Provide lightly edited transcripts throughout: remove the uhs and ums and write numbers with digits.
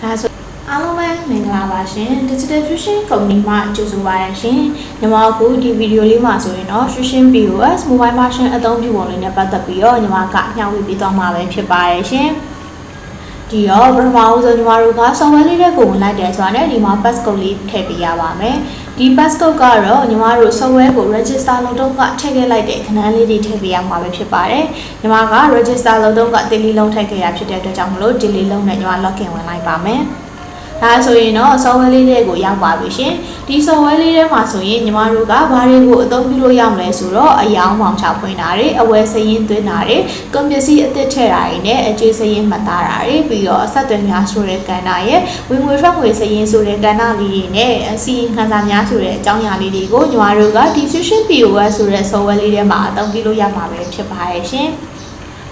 ဒါဆိုအားလုံးပဲမင်္ဂလာပါရှင် Digital Fusion Company မှာကြိုဆိုပါရရှင်ညီမတို့ဒီဗီဒီယိုလေးမှာဆိုရင်တော့ Fusion POS Mobile Version အသုံးပြုပုံလေးနဲ့ပတ်သက်ပြီးတော့ညီမကညှောက်ဝေပေးသွားမှာပဲဖြစ်ပါရရှင်ဒီတော့ပထမဦးဆုံးညီမတို့က software လေးတွေကိုဝင်လိုက်တယ်ဆိုတာနဲ့ဒီမှာ passcode လေးထည့်ပေးရပါမယ်ဒီ passcode ကတော့ညီမတို့ software ကို register လုပ်တော့ကထည့်ခဲ့လိုက်တဲ့ခဏလေးတွေထည့်ပေးရမှာပဲဖြစ်ပါတယ်ညီမက register လုပ်တော့ကတစ်လေးလုံးထည့်ခဲ့ရဖြစ်တဲ့အတွက်ကြောင့်မလို့ဒီလေးလုံးနဲ့ညီမ login ဝင်လိုက်ပါမယ်ဒါဆိုရင်တော့ software လေးတွေကိုရောက်ပါပြီရှင်ဒီ software လေးထဲမှာဆိုရင်ညီမတို့ကဘာတွေကိုအသုံးပြုလို့ရမလဲဆိုတော့အယောင်ပေါင်ချဖွင့်တာတွေအဝယ်စရင်းသွင်းတာတွေကွန်ပျူတာအသစ်ထည့်တာတွေနဲ့အကျွေးစရင်းမှတ်သားတာတွေပြီးတော့အဆက်အသွယ်များဆိုတဲ့ကဏ္ဍရဲ့ဝင်ငွေထွက်ငွေစရင်းဆိုတဲ့ကဏ္ဍလေးတွေနဲ့စီရင်ခံစားများဆိုတဲ့အကြောင်းအရာလေးတွေကိုညီမတို့က Fusion POS ဆိုတဲ့ software လေးထဲမှာအသုံးပြုလို့ရမှာပဲဖြစ်ပါရဲ့ရှင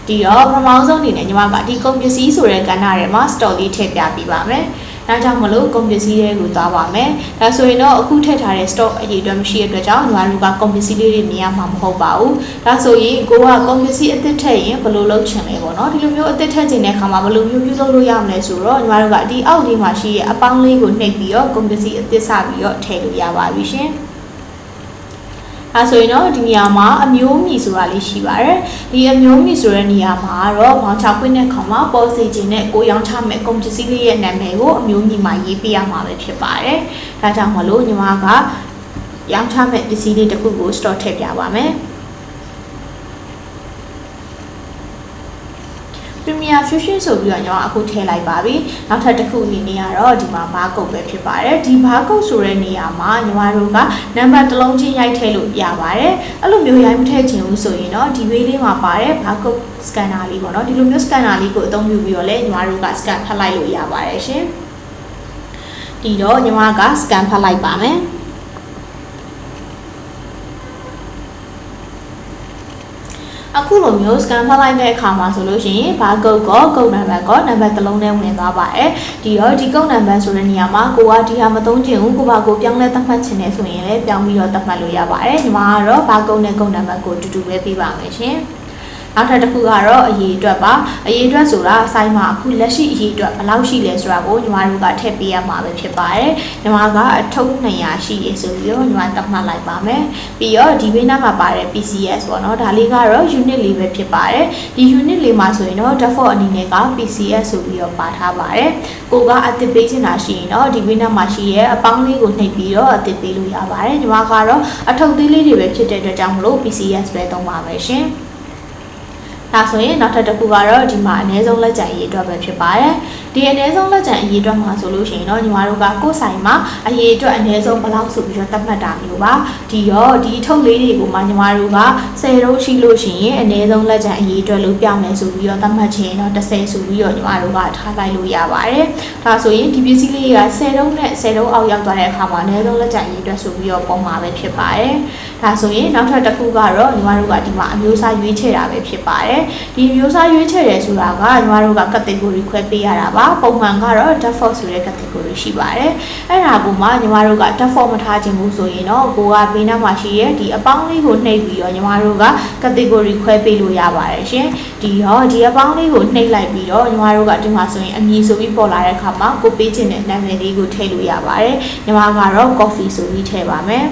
်ဒီတော့ပထမဆုံးအနေနဲ့ညီမကဒီကွန်ပျူတာဆိုတဲ့ကဏ္ဍထဲမှာ store လေးထည့်ပြပေးပါမယ်ဒါကြောင့်မလို့ကွန်ပျူတာတွေကိုသွားပါမယ်။ဒါဆိုရင်တော့အခုထည့်ထားတဲ့ stock အရေးအတွက်မရှိတဲ့အတွက်ကြောင့်ညီမတို့ကကွန်ပျူတာလေးတွေမြင်ရမှာမဟုတ်ပါဘူး။ဒါဆိုရင်ကိုကကွန်ပျူတာအသစ်ထည့်ရင်ဘယ်လိုလုပ်ချင်လဲပေါ့နော်။ဒီလိုမျိုးအသစ်ထည့်ချင်တဲ့အခါမှာဘယ်လိုမျိုးပြုလုပ်လို့ရမလဲဆိုတော့ညီမတို့ကဒီအောက်လေးမှာရှိတဲ့အပေါင်းလေးကိုနှိပ်ပြီးတော့ကွန်ပျူတာအသစ်စပြီးတော့ထည့်လို့ရပါပြီရှင်။အဲဆိုရင်တော့ဒီနေရာမှာအမျိုးအမည်ဆိုတာလေးရှိပါတယ်ဒီအမျိုးအမည်ဆိုတဲ့နေရာမှာတော့ဘောင်ချပွင့်တဲ့ခေါင်းမှာပေါ်စီခြင်းနဲ့ကိုရောင်းချမဲ့ကွန်ပျူတာလေးရဲ့နာမည်ကိုအမျိုးအမည်မှာရေးပေးရမှာပဲဖြစ်ပါတယ်ဒါကြောင့်မလို့ညီမကရောင်းချမဲ့ပစ္စည်းလေးတစ်ခုကို store ထည့်ပြပါမယ်Premiere Fusion ဆိုပြီးတော့ညီမအခုထည့်လိုက်ပါပြီနောက်ထပ်တစ်ခုအနေနဲ့ကတော့ဒီမှာ barcode ပဲဖြစ်ပါတယ်ဒီ barcode ဆိုတဲ့နေရာမှာညီမတို့ကနံပါတ်တစ်လုံးချင်းရိုက်ထည့်လို့ရပါတယ်အဲ့လိုမျိုးရိုက်မထည့်ချင်ဘူးဆိုရင်တော့ဒီ way လေးမှာပါတယ် barcode scanner လေးပေါ့နော်ဒီလိုမျိုး scanner လေးကိုအသုံးပြုပြီးတော့လည်းညီမတို့က scan ဖတ်လိုက်လို့ရပါတယ်ရှင်ဒီတော့ညီမက scan ဖတ်လိုက်ပါမယ်အခုလိုမျိုး scan ဖတ်လိုက်တဲ့အခါမှာဆိုလို့ရှိရင် barcode ကို code number ကိုနံပါတ်တစ်လုံးနဲ့ဝင်သွားပါတယ်ဒီတော့ဒီ code number ဆိုတဲ့နေရာမှာကိုကဒီဟာမသုံးချင်ဘူးကိုပါကိုပြောင်းလဲသတ်မှတ်ချင်တယ်ဆိုရင်လည်းပြောင်းပြီးတော့သတ်မှတ်လို့ရပါတယ်ညီမကတော့ barcode နဲ့ code number ကိုတူတူပဲပေးပါမယ်ရှင်နောက်ထပ်တစ်ခုကတော့အရေးအတွက်ပါအရေးအတွက်ဆိုတာအဆိုင်မှာအခုလက်ရှိအရေးအတွက်ဘယ်လောက်ရှိလဲဆိုတာကိုညီမတို့ကထည့်ပေးရမှာပဲဖြစ်ပါတယ်ညီမကအထုပ်200ရှိရဆိုပြီးတော့ညီမသတ်မှတ်လိုက်ပါမယ်ပြီးတော့ဒီဘေးနားမှာပါတဲ့ PCS ပေါ့နော်ဒါလေးကတော့ unit လေးပဲဖြစ်ပါတယ်ဒီ unit လေးမှာဆိုရင်တော့ default အနေနဲ့က PCS ဆိုပြီးတော့ပါထားပါတယ်ကိုကအသစ်ပေးချင်တာရှိရင်တော့ဒီဘေးနားမှာရှိရဲ့အပေါင်းလေးကိုနှိပ်ပြီးတော့အသစ်ပေးလို့ရပါတယ်ညီမကတော့အထုပ်သေးလေးတွေပဲဖြစ်တဲ့အတွက်ကြောင့်မလို့ PCS ပဲသုံးပါမယ်ရှင်ဒါဆိုရင်နောက်ထပ်တစ်ခုကတော့ဒီမှာအနည်းဆုံးလက်ကျန်အရေးအတွက်ပဲဖြစ်ပါတယ်ဒီအနည်းဆုံးလက်ကျန်အရေးအတွက်မှာဆိုလို့ရှိရင်တော့ညီမတို့ကကိုယ်ဆိုင်မှာအရေးအတွက်အနည်းဆုံးဘယ်လောက်ဆိုပြီးတော့သတ်မှတ်တာမျိုးပါဒီရောဒီထုပ်လေးတွေကိုမှညီမတို့က10တုံးရှိလို့ရှိရင်အနည်းဆုံးလက်ကျန်အရေးအတွက်လို့ပြမယ်ဆိုပြီးတော့သတ်မှတ်ချင်တော့10ဆိုပြီးတော့ညီမတို့ကထားလိုက်လို့ရပါတယ်ဒါဆိုရင်ဒီပစ္စည်းလေးက10တုံးနဲ့10တုံးအောက်ရောက်သွားတဲ့အခါမှာအနည်းဆုံးလက်ကျန်အရေးအတွက်ဆိုပြီးတော့ပုံမှာပဲဖြစ်ပါတယ်ဒါဆိုရင်နောက်ထပ်တစ်ခုကတော့ညီမတို့ကဒီမှာအမျိုးအစားရွေးချယ်တာပဲဖြစ်ပါတယ်ဒီမျိုးစားရွေးချယ်တယ်ဆိုတာကညီမတို့က category ခွဲပေးရတာပါပုံမှန်ကတော့ default ဆိုတဲ့ category ရှိပါတယ်အဲ့ဒါကိုမှညီမတို့က default မထားခြင်းဘူးဆိုရင်တော့ကိုကဘေးနားမှာရှိရဲ့ဒီအပေါင်းလေးကိုနှိပ်ပြီးတော့ညီမတို့က category ခွဲပေးလို့ရပါတယ်ရှင်ဒီတော့ဒီအပေါင်းလေးကိုနှိပ်လိုက်ပြီးတော့ညီမတို့ကဒီမှာဆိုရင်အမည်ဆိုပြီးပေါ်လာတဲ့အခါမှာကိုပေးခြင်းတဲ့နာမည်လေးကိုထည့်လို့ရပါတယ်ညီမကတော့ coffee ဆိုပြီးထည့်ပါမယ်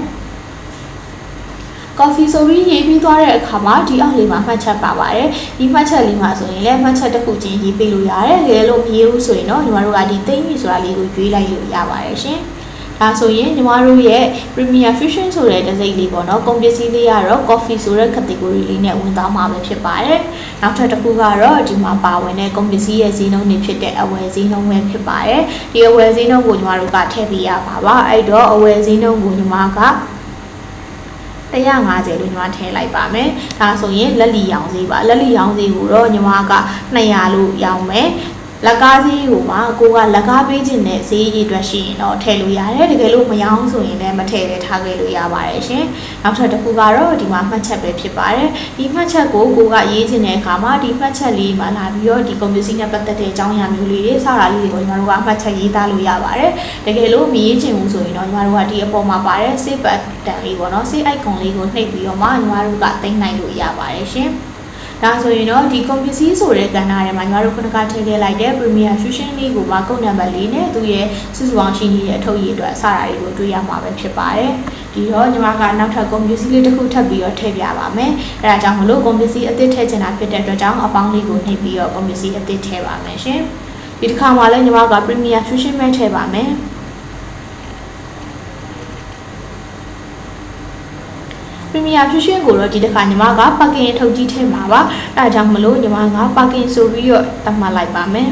coffee ဆိုပြီးရေးပြီးသွားတဲ့အခါမှာဒီအောက်လေးမှာမှတ်ချက်ပါပါတယ်ဒီမှတ်ချက်လေးမှာဆိုရင်လည်းမှတ်ချက်တစ်ခုချင်းရေးပေးလို့ရတယ်တကယ်လို့မရေးဘူးဆိုရင်တော့ညီမတို့ကဒီသိမ့်ပြီဆိုတာလေးကိုရွေးလိုက်လို့ရပါတယ်ရှင်ဒါဆိုရင်ညီမတို့ရဲ့ Premiere Fusion ဆိုတဲ့တစိမ့်လေးပေါ့နော်ကုန်ပစ္စည်းလေးကတော့ coffee ဆိုတဲ့ category လေးနဲ့ဝင်သွားမှာပဲဖြစ်ပါတယ်နောက်ထပ်တစ်ခုကတော့ဒီမှာပါဝင်တဲ့ကုန်ပစ္စည်းရဲ့ဈေးနှုန်းတွေဖြစ်တဲ့အဝယ်ဈေးနှုန်းပဲဖြစ်ပါတယ်ဒီအဝယ်ဈေးနှုန်းကိုညီမတို့ကထည့်ပေးရပါပါအဲ့တော့အဝယ်ဈေးနှုန်းကိုညီမက150လို့ညီမထည့်လိုက်ပါမယ်ဒါဆိုရင်လက်လီရောင်ဈေးပါလက်လီရောင်ဈေးကိုတော့ညီမက200လို့ရောင်းမယ်လက်ကားဈေးကိုမှကိုကလက်ကားပေးခြင်းနဲ့ဈေးကြီးအတွက်ရှိရင်တော့ထည့်လို့ရတယ်တကယ်လို့မရောင်းဆိုရင်လည်းမထည့်ပဲထားခဲ့လို့ရပါတယ်ရှင်နောက်ထပ်တစ်ခုကတော့ဒီမှာမှတ်ချက်ပဲဖြစ်ပါတယ်ဒီမှတ်ချက်ကိုကိုကရေးခြင်းတဲ့အခါမှာဒီမှတ်ချက်လေးမှာလာပြီးတော့ဒီကွန်ပျူတာနဲ့ပတ်သက်တဲ့အကြောင်းအရာမျိုးလေးတွေစတာလေးတွေကိုညီမတို့ကမှတ်ချက်ရေးသားလို့ရပါတယ်တကယ်လို့မရေးခြင်းဘူးဆိုရင်တော့ညီမတို့ကဒီအပေါ်မှာပါတဲ့ save button လေးပေါ့နော် save icon လေးကိုနှိပ်ပြီးတော့မှညီမတို့ကတင်နိုင်လို့ရပါတယ်ရှင် ဒါဆိုရင်တော့ဒီကုန်ပစ္စည်းဆိုတဲ့ကဏ္ဍထဲမှာညီမတို့ခုနကထည့်ခဲ့လိုက်တဲ့ Premier Fusion လေးကိုပါကုတ်နံပါတ်4နဲ့သူရဲ့စုစုပေါင်းရှိနေတဲ့အထုပ်ရည်အတွက်အစအရာတွေကိုတွေ့ရမှာပဲဖြစ်ပါတယ်ဒီတော့ညီမကနောက်ထပ်ကုန်ပစ္စည်းလေးတစ်ခုထပ်ပြီးတော့ထည့်ပြပါမယ်အဲဒါကြောင့်မလို့ကုန်ပစ္စည်းအသစ်ထည့်ချင်တာဖြစ်တဲ့အတွက်ကြောင့်အပေါင်းလေးကိုနှိပ်ပြီးတော့ကုန်ပစ္စည်းအသစ်ထည့်ပါမယ်ရှင်ဒီတစ်ခါမှလည်းညီမက Premier Fusion ပဲထည့်ပါမယ်Premier Fusion ကိုတော့ဒီတစ်ခါညီမက Parking ထုတ်ကြည့်ထည့်မှာပါအဲဒါကြောင့်မလို့ညီမက Parking ဆိုပြီးတော့တတ်မှတ်လိုက်ပါမယ်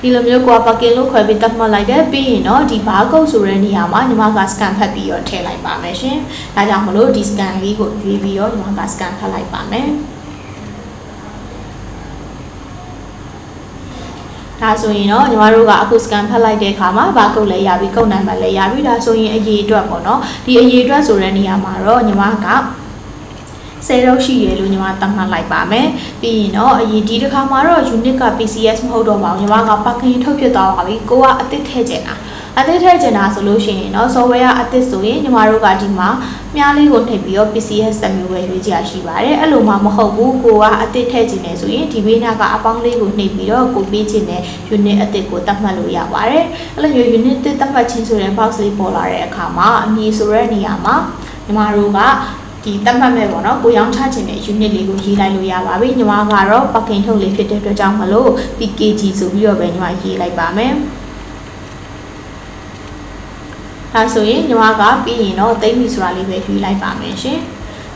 ဒီလိုမျိုးကို Parking လို့ခေါ်ပြီးတတ်မှတ်လိုက်တဲ့ပြီးရင်တော့ဒီ barcode ဆိုတဲ့နေရာမှာညီမက scan ဖတ်ပြီးတော့ထည့်လိုက်ပါမယ်ရှင်ဒါကြောင့်မလို့ဒီ scan လေးကိုရွေးပြီးတော့ညီမက scan ဖတ်လိုက်ပါမယ်ဒါဆိုရင်တော့ညီမတို့ကအခု scan ဖတ်လိုက်တဲ့အခါမှာ barcode လည်းရပြီကုတ်နံပါတ်လည်းရပြီဒါဆိုရင်အရေးအတွက်ပေါ့နော်ဒီအရေးအတွက်ဆိုတဲ့နေရာမှာတော့ညီမက10တော့ရှိရလို့ညီမသတ်မှတ်လိုက်ပါမယ်ပြီးရင်တော့အရေးဒီတစ်ခါမှာတော့ unit က PCS မဟုတ်တော့ပါဘူးညီမက parking ထုတ်ဖြစ်သွားပါပြီကိုကအသစ်ထည့်ချင်တာအသစ်ထည့်ချင်တာဆိုလို့ရှိရင်တော့ software ကအသစ်ဆိုရင်ညီမတို့ကဒီမှာမြားလေးကိုနှိပ်ပြီးတော့ PCS တစ်မျိုးပဲရွေးချယ်ရှိပါတယ်အဲ့လိုမှမဟုတ်ဘူးကိုကအသစ်ထည့်ချင်တယ်ဆိုရင်ဒီဘေးနာကအပေါင်းလေးကိုနှိပ်ပြီးတော့ကိုပေးချင်တဲ့ unit အသစ်ကိုသတ်မှတ်လို့ရပါတယ်အဲ့လိုမျိုး unit သတ်မှတ်ခြင်းဆိုတဲ့ box လေးပေါ်လာတဲ့အခါမှာအမည်ဆိုတဲ့နေရာမှာညီမတို့ကဒီတတ်မှတ်မဲ့ပေါ့နော်ကိုရောင်းချခြင်းတဲ့ unit လေးကိုရေးလိုက်လို့ရပါပြီညီမကတော့ parking ထုတ်လေးဖြစ်တဲ့အတွက်ကြောင့်မလို့ PKG ဆိုပြီးတော့ပဲညီမရေးလိုက်ပါမယ်ဒါဆိုရင်ညီမကပြီးရင်တော့သိမ့်ပြီဆိုတာလေးပဲရွေးလိုက်ပါမယ်ရှင်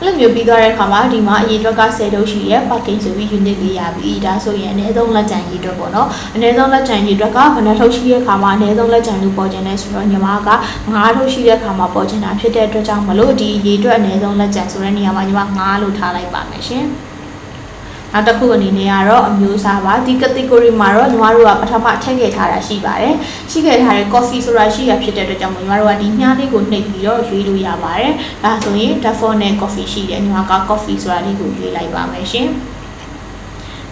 အဲ့လိုမျိုးပြီးသွားတဲ့အခါမှာဒီမှာအရေးအတွက်က10တုပ်ရှိရဲ့ parking ဆိုပြီး unit လေးရပြီဒါဆိုရင်အနည်းဆုံးလက်ကျန်ရေးအတွက်ပေါ့နော်အနည်းဆုံးလက်ကျန်ရေးအတွက်ကဘယ်နှထုတ်ရှိရဲ့အခါမှာအနည်းဆုံးလက်ကျန်လို့ပေါ်ကျင်လဲဆိုတော့ညီမက9ထုတ်ရှိတဲ့အခါမှာပေါ်ကျင်တာဖြစ်တဲ့အတွက်ကြောင့်မလို့ဒီရေးအတွက်အနည်းဆုံးလက်ကျန်ဆိုတဲ့နေရာမှာညီမ9လို့ထားလိုက်ပါမယ်ရှင်နောက်တစ်ခုအနေနဲ့ကတော့အမျိုးအစားပါဒီ category မှာတော့ညီမတို့ကပထမထည့်ခဲ့ထားတာရှိပါတယ်ရှိခဲ့ထားတဲ့ coffee ဆိုတာရှိရဖြစ်တဲ့အတွက်ကြောင့်ညီမတို့ကဒီမြားလေးကိုနှိပ်ပြီးတော့ရွေးလို့ရပါတယ်ဒါဆိုရင် default နဲ့ coffee ရှိတယ်ညီမက coffee ဆိုတာလေးကိုရွေးလိုက်ပါမယ်ရှင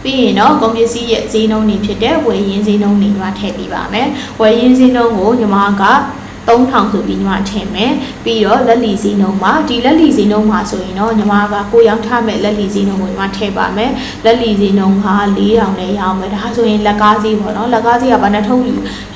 ်ပြီးရင်တော့ကုန်ပစ္စည်းရဲ့ဈေးနှုန်းတွေဖြစ်တဲ့ဝယ်ရင်းဈေးနှုန်းတွေညီမထည့်ပေးပါမယ်ဝယ်ရင်းဈေးနှုန်းကိုညီမက3000ဆိုပြီးညီမထည့်မယ်ပြီးတော့လက်လီဈေးနှုန်းမှာဒီလက်လီဈေးနှုန်းမှာဆိုရင်တော့ညီမကကိုရောင်းထားမဲ့လက်လီဈေးနှုန်းကိုညီမထည့်ပါမယ်လက်လီဈေးနှုန်းက4000နဲ့ရောင်းမယ်ဒါဆိုရင်လက်ကားဈေးပေါ့နော်လက်ကားဈေးကဘာနဲ့ထုတ်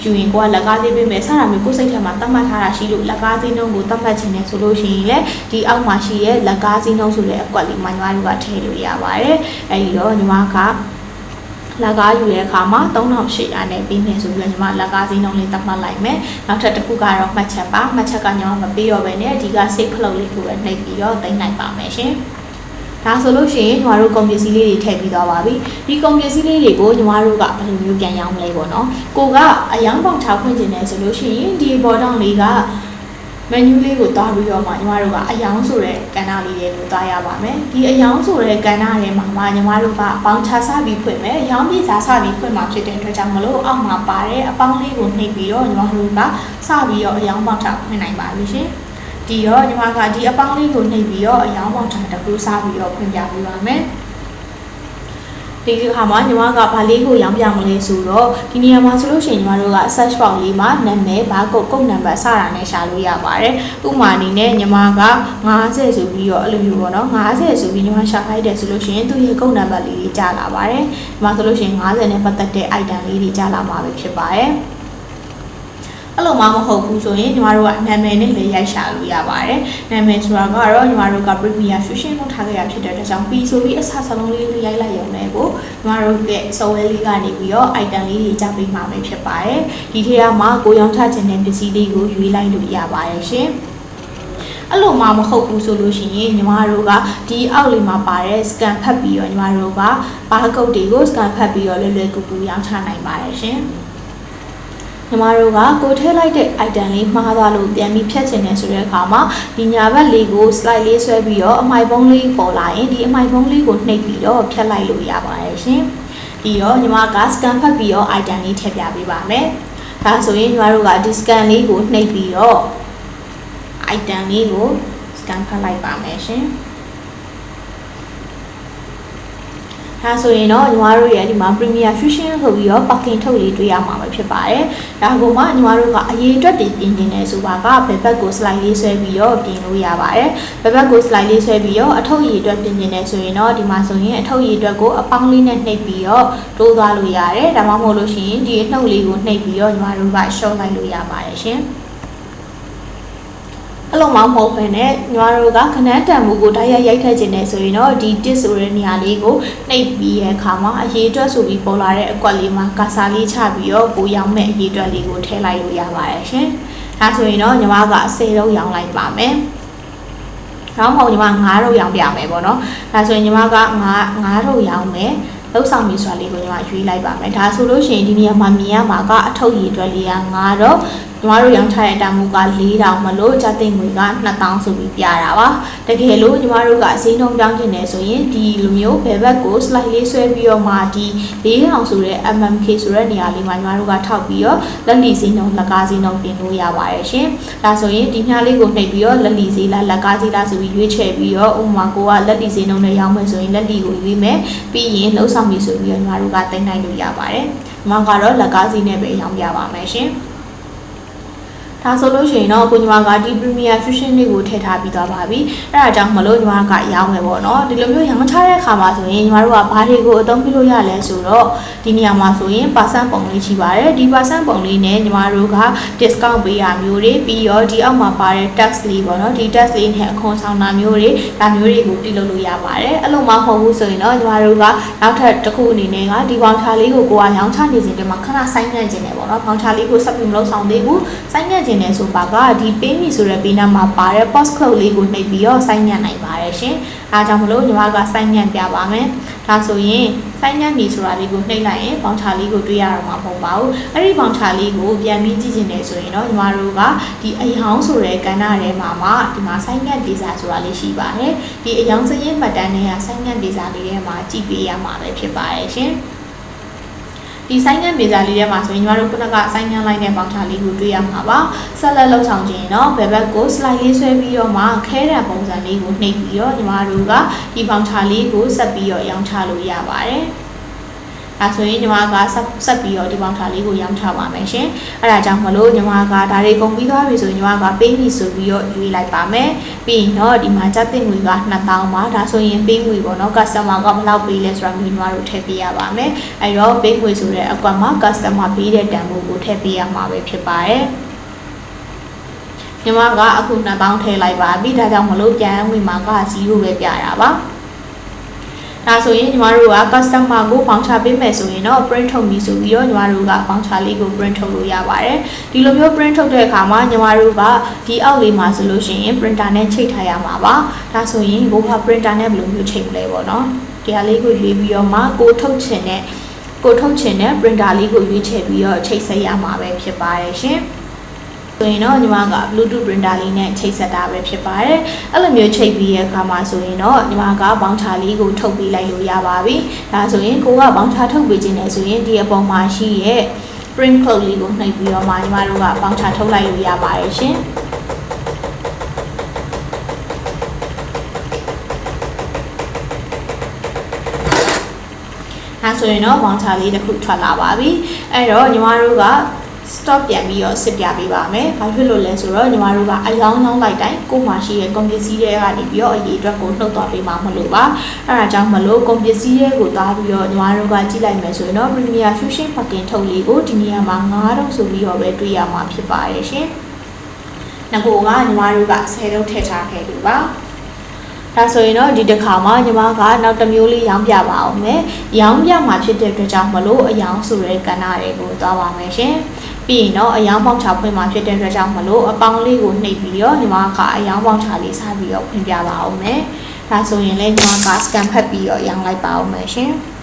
ယူရင်ကိုကလက်ကားဈေးပေးမယ်စတာမျိုးကိုစိတ်ထဲမှာသတ်မှတ်ထားတာရှိလို့လက်ကားဈေးနှုန်းကိုသတ်မှတ်ခြင်းနဲ့ဆိုလို့ရှိရင်လည်းဒီအောက်မှာရှိရဲ့လက်ကားဈေးနှုန်းဆိုတဲ့အကွက်လေးမှာညီမတို့ကထည့်လို့ရပါတယ်အဲဒီတော့ညီမကလက်ကားယူတဲ့အခါမှာ3800နဲ့ပြီးမယ်ဆိုပြီးတော့ညီမလက်ကားဈေးနှုန်းလေးသတ်မှတ်လိုက်မယ်နောက်ထပ်တစ်ခုကတော့မှတ်ချက်ပါမှတ်ချက်ကညီမမပေးတော့ဘဲနဲ့အဓိက save flow လေးကိုပဲနှိပ်ပြီးတော့သိမ်းလိုက်ပါမယ်ရှင်ဒါဆိုလို့ရှိရင်ညီမတို့ကုန်ပစ္စည်းလေးတွေထည့်ပြီးသွားပါပြီဒီကုန်ပစ္စည်းလေးတွေကိုညီမတို့ကဘယ်လိုမျိုးပြန်ရောင်းမလဲပေါ့နော်ကိုကအယောင်ပေါက်ထားဖွင့်ခြင်းနဲ့ဆိုလို့ရှိရင်ဒီဘော်တောင်းလေးကmenu လေးကိုတွားပြီးတော့မှညီမတို့ကအယောင်ဆိုတဲ့ကဏ္ဍလေးတွေကိုတွားရပါမယ်ဒီအယောင်ဆိုတဲ့ကဏ္ဍထဲမှာညီမတို့ကအပေါင်းချစပြီးဖွင့်မယ်အယောင်ပြစားစပြီးဖွင့်မှာဖြစ်တဲ့အတွက်ကြောင့်မလို့အောက်မှာပါတဲ့အပေါင်းလေးကိုနှိပ်ပြီးတော့ညီမတို့ကစပြီးတော့အယောင်ပေါက်ထားဖွင့်နိုင်ပါပြီရှင်ဒီတော့ညီမကဒီအပေါင်းလေးကိုနှိပ်ပြီးတော့အယောင်ပေါက်ထားတစ်ခုစပြီးတော့ဖွင့်ပြပေးပါမယ်ဒီခါမှာညီမကဘာလေးကိုရောင်းပြမလဲဆိုတော့ဒီနေရာမှာဆိုလို့ရှိရင်ညီမတို့က search box လေးမှာနာမည်ဘာကုတ်နံပါတ်စတာနဲ့ရှာလို့ရပါတယ်ဥပမာအနေနဲ့ညီမက50ဆိုပြီးတော့အဲ့လိုမျိုးပေါ့နော်50ဆိုပြီးညီမရှာခိုင်းတယ်ဆိုလို့ရှိရင်သူ့ရဲ့ကုတ်နံပါတ်လေးကြီးကြာလာပါတယ်ဒီမှာဆိုလို့ရှိရင်50နဲ့ပတ်သက်တဲ့ item လေးတွေကြာလာမှာပဲဖြစ်ပါတယ်အဲ့လိုမှမဟုတ်ဘူးဆိုရင်ညီမတို့ကနာမည်နဲ့လည်းရိုက်ရှာလို့ရပါတယ်နာမည်ဆိုတာကတော့ညီမတို့က Premier Fusion ကိုထားခဲ့ရဖြစ်တဲ့အတွက်ကြောင့်ပြီးဆိုပြီးအစားစလုံးလေးရိုက်လိုက်ရုံနဲ့ကိုညီမတို့ရဲ့ software လေးကနေပြီးတော့ item လေးတွေကြားပေးမှာပဲဖြစ်ပါတယ်ဒီထဲမှာကိုရောင်းချခြင်းတဲ့ပစ္စည်းလေးကိုရွေးလိုက်လို့ရပါတယ်ရှင်အဲ့လိုမှမဟုတ်ဘူးဆိုလို့ရှိရင်ညီမတို့ကဒီအောက်လေးမှာပါတဲ့ scan ဖတ်ပြီးတော့ညီမတို့က barcode တွေကို scan ဖတ်ပြီးတော့လွယ်လွယ်ကူကူရောင်းချနိုင်ပါတယ်ရှင်ညီမတို့ကကိုထည့်လိုက်တဲ့ item လေးမှားသွားလို့ပြန်ပြီးဖြတ်ချင်တယ်ဆိုတဲ့အခါမှာဒီညာဘက်လေးကို slide လေးဆွဲပြီးတော့အမိုက်ပုံးလေးပေါ်လာရင်ဒီအမိုက်ပုံးလေးကိုနှိပ်ပြီးတော့ဖြတ်လိုက်လို့ရပါတယ်ရှင်ပြီးတော့ညီမက scan ဖတ်ပြီးတော့ item လေးထည့်ပြပေးပါမယ်ဒါဆိုရင်ညီမတို့ကဒီ scan လေးကိုနှိပ်ပြီးတော့ item လေးကို scan ဖတ်လိုက်ပါမယ်ရှင်ဒါ ဒါဆိုရင်တော့ညီမတို့ရဲ့ဒီမှာ Premier Fusion ဆိုပြီးတော့ parking ထုတ်လေးတွေ့ရမှာပဲဖြစ်ပါတယ်ဒါကိုမှညီမတို့ကအရေးအတွက်တင်နေတယ်ဆိုပါကဘယ်ဘက်ကို slide လေးဆွဲပြီးတော့ပြင်လို့ရပါတယ်ဘယ်ဘက်ကို slide လေးဆွဲပြီးတော့အထုပ်ရည်အတွက်ပြင်နေတယ်ဆိုရင်တော့ဒီမှာဆိုရင်အထုပ်ရည်အတွက်ကိုအပေါင်းလေးနဲ့နှိပ်ပြီးတော့တိုးသွားလို့ရတယ်ဒါမှမဟုတ်လို့ရှိရင်ဒီအနှုတ်လေးကိုနှိပ်ပြီးတော့ညီမတို့က ရှုံးလိုက်လို့ရပါတယ်ရှင်အဲ့လိုမှမဟုတ်ဘဲနဲ့ညီမတို့ကခဏတန်မှုကိုတိုက်ရိုက်ထည့်ခြင်းနဲ့ဆိုရင်တော့ဒီ tick ဆိုတဲ့နေရာလေးကိုနှိပ်ပြီးရဲ့အခါမှာအရေးအတွက်ဆိုပြီးပေါ်လာတဲ့အကွက်လေးမှာကာဆာလေးချပြီးတော့ပိုရောင်းမဲ့အရေးအတွက်လေးကိုထည့်လိုက်လို့ရပါတယ်ရှင်ဒါဆိုရင်တော့ညီမက10လုံးရောင်းလိုက်ပါမယ်နောက်မဟုတ်ညီမ9လုံးရောင်းပြမယ်ပေါ့နော်ဒါဆိုရင်ညီမက9လုံးရောင်းမယ်လောက်ဆောင်ပြီဆိုတာလေးကိုညီမရွေးလိုက်ပါမယ်ဒါဆိုလို့ရှိရင်ဒီနေရာမှာမြင်ရမှာကအထုပ်ရည်အတွက်လေးက9တော့ညီမတို့ရောင်းချတဲ့တန်ဖိုးက4000မလို့ကျသိငွေက2000ဆိုပြီးပြတာပါတကယ်လို့ညီမတို့ကဈေးနှုန်းပြောင်းချင်တယ်ဆိုရင်ဒီလိုမျိုးဘယ်ဘက်ကို slide လေးဆွဲပြီးတော့မှဒီ4000ဆိုတဲ့ mmk ဆိုတဲ့နေရာလေးမှာညီမတို့ကထောက်ပြီးတော့လက်လီဈေးနှုန်းလက်ကားဈေးနှုန်းပြင်လို့ရပါတယ်ရှင်ဒါဆိုရင်ဒီမြလေးကိုနှိပ်ပြီးတော့လက်လီဈေးလားလက်ကားဈေးလားဆိုပြီးရွေးချယ်ပြီးတော့ဥပမာကိုကလက်လီဈေးနှုန်းနဲ့ရောင်းမယ်ဆိုရင်လက်လီကိုရွေးမယ်ပြီးရင်လှုပ်ဆောင်ပြီဆိုပြီးတော့ညီမတို့ကတင်နိုင်လို့ရပါတယ်ညီမကတော့လက်ကားဈေးနဲ့ပဲရောင်းပြပါမယ်ရှင်ဒါဆိုလို့ရှိရင်တော့ကိုညီမကဒီ Premier Fusion လေးကိုထည့်ထားပြီးသွားပါပြီအဲ့ဒါကြောင့်မလို့ညီမကရောင်းမယ်ပေါ့နော်ဒီလိုမျိုးရောင်းချတဲ့အခါမှာဆိုရင်ညီမတို့ကဘာတွေကိုအသုံးပြုလို့ရလဲဆိုတော့ဒီနေရာမှာဆိုရင် percent ပုံလေးရှိပါတယ်ဒီ percent ပုံလေးနဲ့ညီမတို့က discount ပေးရမျိုးတွေပြီးတော့ဒီအောက်မှာပါတဲ့ tax လေးပေါ့နော်ဒီ tax လေးနဲ့အခွန်ဆောင်တာမျိုးတွေဒါမျိုးတွေကိုတိလုပ်လို့ရပါတယ်အဲ့လိုမှမဟုတ်ဘူးဆိုရင်တော့ညီမတို့ကနောက်ထပ်တစ်ခုအနေနဲ့ကဒီ voucher လေးကိုကရောင်းချနေစဉ်တည်းမှာခဏဆိုင်းငံ့ခြင်းတယ်ပေါ့နော် voucher လေးကိုဆက်ပြီးမလုပ်ဆောင်သေးဘူးဆိုင်းငံ့ခြင်းတယ်ဆိုပါကဒီ pay me ဆိုတဲ့ပေးနာမှာပါတဲ့ post code လေးကိုနှိပ်ပြီးတော့ဆိုင်းငံ့နိုင်ပါတယ်ရှင်အားကြောင့်မလို့ညီမကဆိုင်းငံ့ပြပါမယ်ဒါဆိုရင်ဆိုင်းငံ့ပြီဆိုတာလေးကိုနှိပ်လိုက်ရင် voucher လေးကိုတွေ့ရတော့မှာမဟုတ်ပါဘူးအဲ့ဒီ voucher လေးကိုပြန်ပြီးကြည့်ခြင်းတယ်ဆိုရင်တော့ညီမတို့ကဒီအယောင်ဆိုတဲ့ကဏ္ဍထဲမှာဒီမှာဆိုင်းငံ့ဒေတာဆိုတာလေးရှိပါတယ်ဒီအယောင်စရင်းမှတ်တမ်းတွေကဆိုင်းငံ့ဒေတာလေးထဲမှာကြည့်ပေးရမှာပဲဖြစ်ပါတယ်ရှင်ဒီဆိုင်ငံ့မေဂျာလေးထဲမှာဆိုရင်ညီမတို့ခုနကဆိုင်ငံ့လိုက်တဲ့ပေါင်ချာလေးကိုတွေ့ရမှာပါဆက်လက်လှုပ်ဆောင်ခြင်းတော့ဘယ်ဘက်ကို slide လေးဆွဲပြီးတော့မှခဲတဲ့ပုံစံလေးကိုနှိပ်ပြီးတော့ညီမတို့ကဒီပေါင်ချာလေးကိုဆက်ပြီးတော့ရောင်းချလို့ရပါတယ်ဒါဆိုရင်ညီမကဆက်ပြီးတော့ဒီပေါင်ချာလေးကိုရောင်းချပါမယ်ရှင်အဲ့ဒါကြောင့်မလို့ညီမကဒါတွေကုန်ပြီးသွားပြီဆိုရင်ညီမက pay me ဆိုပြီးတော့ရွေးလိုက်ပါမယ်ပြီးရင်တော့ဒီမှာကျပ်တင်ငွေက2000ပါဒါဆိုရင် pay ငွေပေါ့နော် customer ကဘယ်လောက်ပေးလဲဆိုတာမျိုးညီမတို့ထည့်ပေးရပါမယ်အဲ့တော့ pay ငွေဆိုတဲ့အကွက်မှာ customer ပေးတဲ့တန်ဖိုးကိုထည့်ပေးရမှာပဲဖြစ်ပါတယ်ညီမကအခု2000ထည့်လိုက်ပါပြီဒါကြောင့်မလို့ပြန်ငွေမှာက0ပဲပြတာပါဒါဆိုရင်ညီမတို့က customer ကို voucher ပေးမယ်ဆိုရင်တော့ print ထုတ်ပြီးဆိုပြီးတော့ညီမတို့က voucher လေးကို print ထုတ်လို့ရပါတယ်ဒီလိုမျိုး print ထုတ်တဲ့အခါမှာညီမတို့ကဒီအောက်လေးမှာဆိုလို့ရှိရင် printer နဲ့ချိတ်ထားရမှာပါဒါဆိုရင်ကိုက printer နဲ့ဘယ်လိုမျိုးချိတ်မလဲပေါ့နော်ဒီဟာလေးကိုရွေးပြီးတော့မှကိုထုတ်ချင်တဲ့ printer လေးကိုရွေးချယ်ပြီးတော့ချိတ်ဆက်ရမှာပဲဖြစ်ပါတယ်ရှင်ဆိုရင်တော့ညီမက Bluetooth printer လေးနဲ့ချိတ်ဆက်တာပဲဖြစ်ပါတယ်အဲ့လိုမျိုးချိတ်ပြီးရဲ့အခါမှာဆိုရင်တော့ညီမက voucher လေးကိုထုတ်ပေးလိုက်လို့ရပါပြီဒါဆိုရင်ကိုက voucher ထုတ်ပေးခြင်းနဲ့ဆိုရင်ဒီအပေါ်မှာရှိရဲ့ print code လေးကိုနှိပ်ပြီးတော့မှညီမတို့က voucher ထုတ်လိုက်လို့ရပါတယ်ရှင်ဒါဆိုရင်တော့ voucher လေးတစ်ခုထွက်လာပါပြီအဲ့တော့ညီမတို့ကstop ပြန်ပြီးတော့စစ်ပြပေးပါမယ်။ဘာဖြစ်လို့လဲဆိုတော့ညီမတို့ကအယောင်းလိုက်တိုင်းကိုယ်မှာရှိတဲ့ကုန်ပစ္စည်းတွေကနေပြီးတော့အရေးအတွက်ကိုနှုတ်သွားပေးမှာမလို့ပါ။အဲဒါကြောင့်မလို့ကုန်ပစ္စည်းတွေကိုသွားပြီးတော့ညီမတို့ကကြည့်လိုက်မယ်ဆိုရင်တော့ Premier Fusion Parking ထုတ်လေးကိုဒီနေရာမှာ9000ဆိုပြီးတော့ပဲတွေ့ရမှာဖြစ်ပါတယ်ရှင်။ငါကညီမတို့က10လုံးထည့်ထားခဲ့လို့ပါ။ဒါဆိုရင်တော့ဒီတစ်ခါမှာညီမကနောက်တစ်မျိုးလေးရောင်းပြပါအောင်မယ်။ရောင်းပြမှာဖြစ်တဲ့အတွက်ကြောင့်မလို့အယောင်ဆိုတဲ့ကဏ္ဍတွေကိုသွားပါမယ်ရှင်။ပြီးရင်တော့အယောင်ပေါက်ချဖွင့်မှာဖြစ်တဲ့အတွက်ကြောင့်မလို့အပေါင်းလေးကိုနှိပ်ပြီးတော့ညီမကအယောင်ပေါက်ချလေးစားပြီးတော့ဖွင့်ပြပါအောင်မယ်။ဒါဆိုရင်လည်းညီမက scan ဖတ်ပြီးတော့ရောင်းလိုက်ပါအောင်မယ်ရှင်။